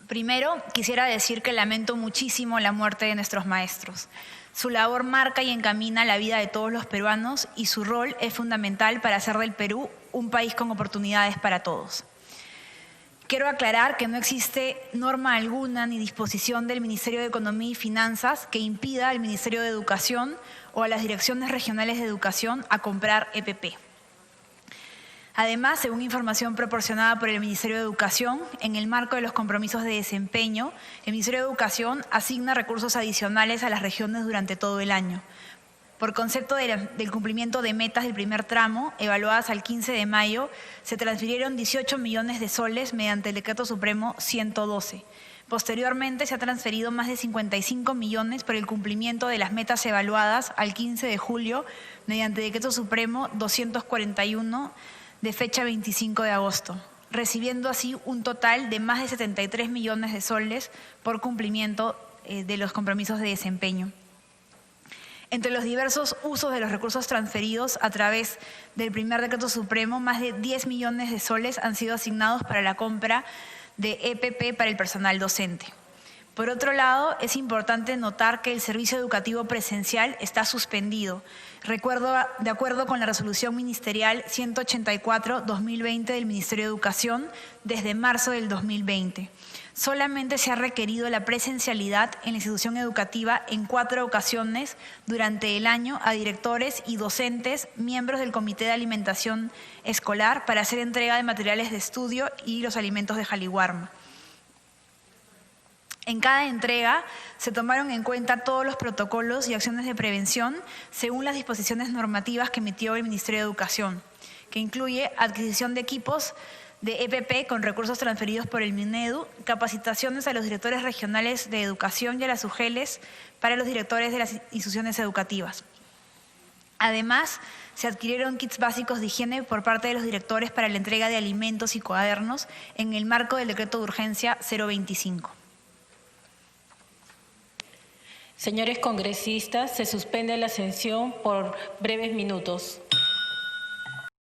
Primero, quisiera decir que lamento muchísimo la muerte de nuestros maestros. Su labor marca y encamina la vida de todos los peruanos y su rol es fundamental para hacer del Perú un país con oportunidades para todos. Quiero aclarar que no existe norma alguna ni disposición del Ministerio de Economía y Finanzas que impida al Ministerio de Educación o a las direcciones regionales de educación a comprar EPP. Además, según información proporcionada por el Ministerio de Educación, en el marco de los compromisos de desempeño, el Ministerio de Educación asigna recursos adicionales a las regiones durante todo el año. Por concepto del cumplimiento de metas del primer tramo, evaluadas al 15 de mayo, se transfirieron 18 millones de soles mediante el Decreto Supremo 112. Posteriormente, se ha transferido más de 55 millones por el cumplimiento de las metas evaluadas al 15 de julio mediante el Decreto Supremo 241 de fecha 25 de agosto, recibiendo así un total de más de 73 millones de soles por cumplimiento de los compromisos de desempeño. Entre los diversos usos de los recursos transferidos a través del primer Decreto Supremo, más de 10 millones de soles han sido asignados para la compra de EPP para el personal docente. Por otro lado, es importante notar que el servicio educativo presencial está suspendido. De acuerdo con la resolución ministerial 184-2020 del Ministerio de Educación, desde marzo del 2020. Solamente se ha requerido la presencialidad en la institución educativa en 4 ocasiones durante el año a directores y docentes, miembros del Comité de Alimentación Escolar, para hacer entrega de materiales de estudio y los alimentos de Jaliwarma. En cada entrega se tomaron en cuenta todos los protocolos y acciones de prevención según las disposiciones normativas que emitió el Ministerio de Educación, que incluye adquisición de equipos de EPP con recursos transferidos por el Minedu, capacitaciones a los directores regionales de educación y a las UGELes para los directores de las instituciones educativas. Además, se adquirieron kits básicos de higiene por parte de los directores para la entrega de alimentos y cuadernos en el marco del Decreto de Urgencia 025. Señores congresistas, se suspende la sesión por breves minutos.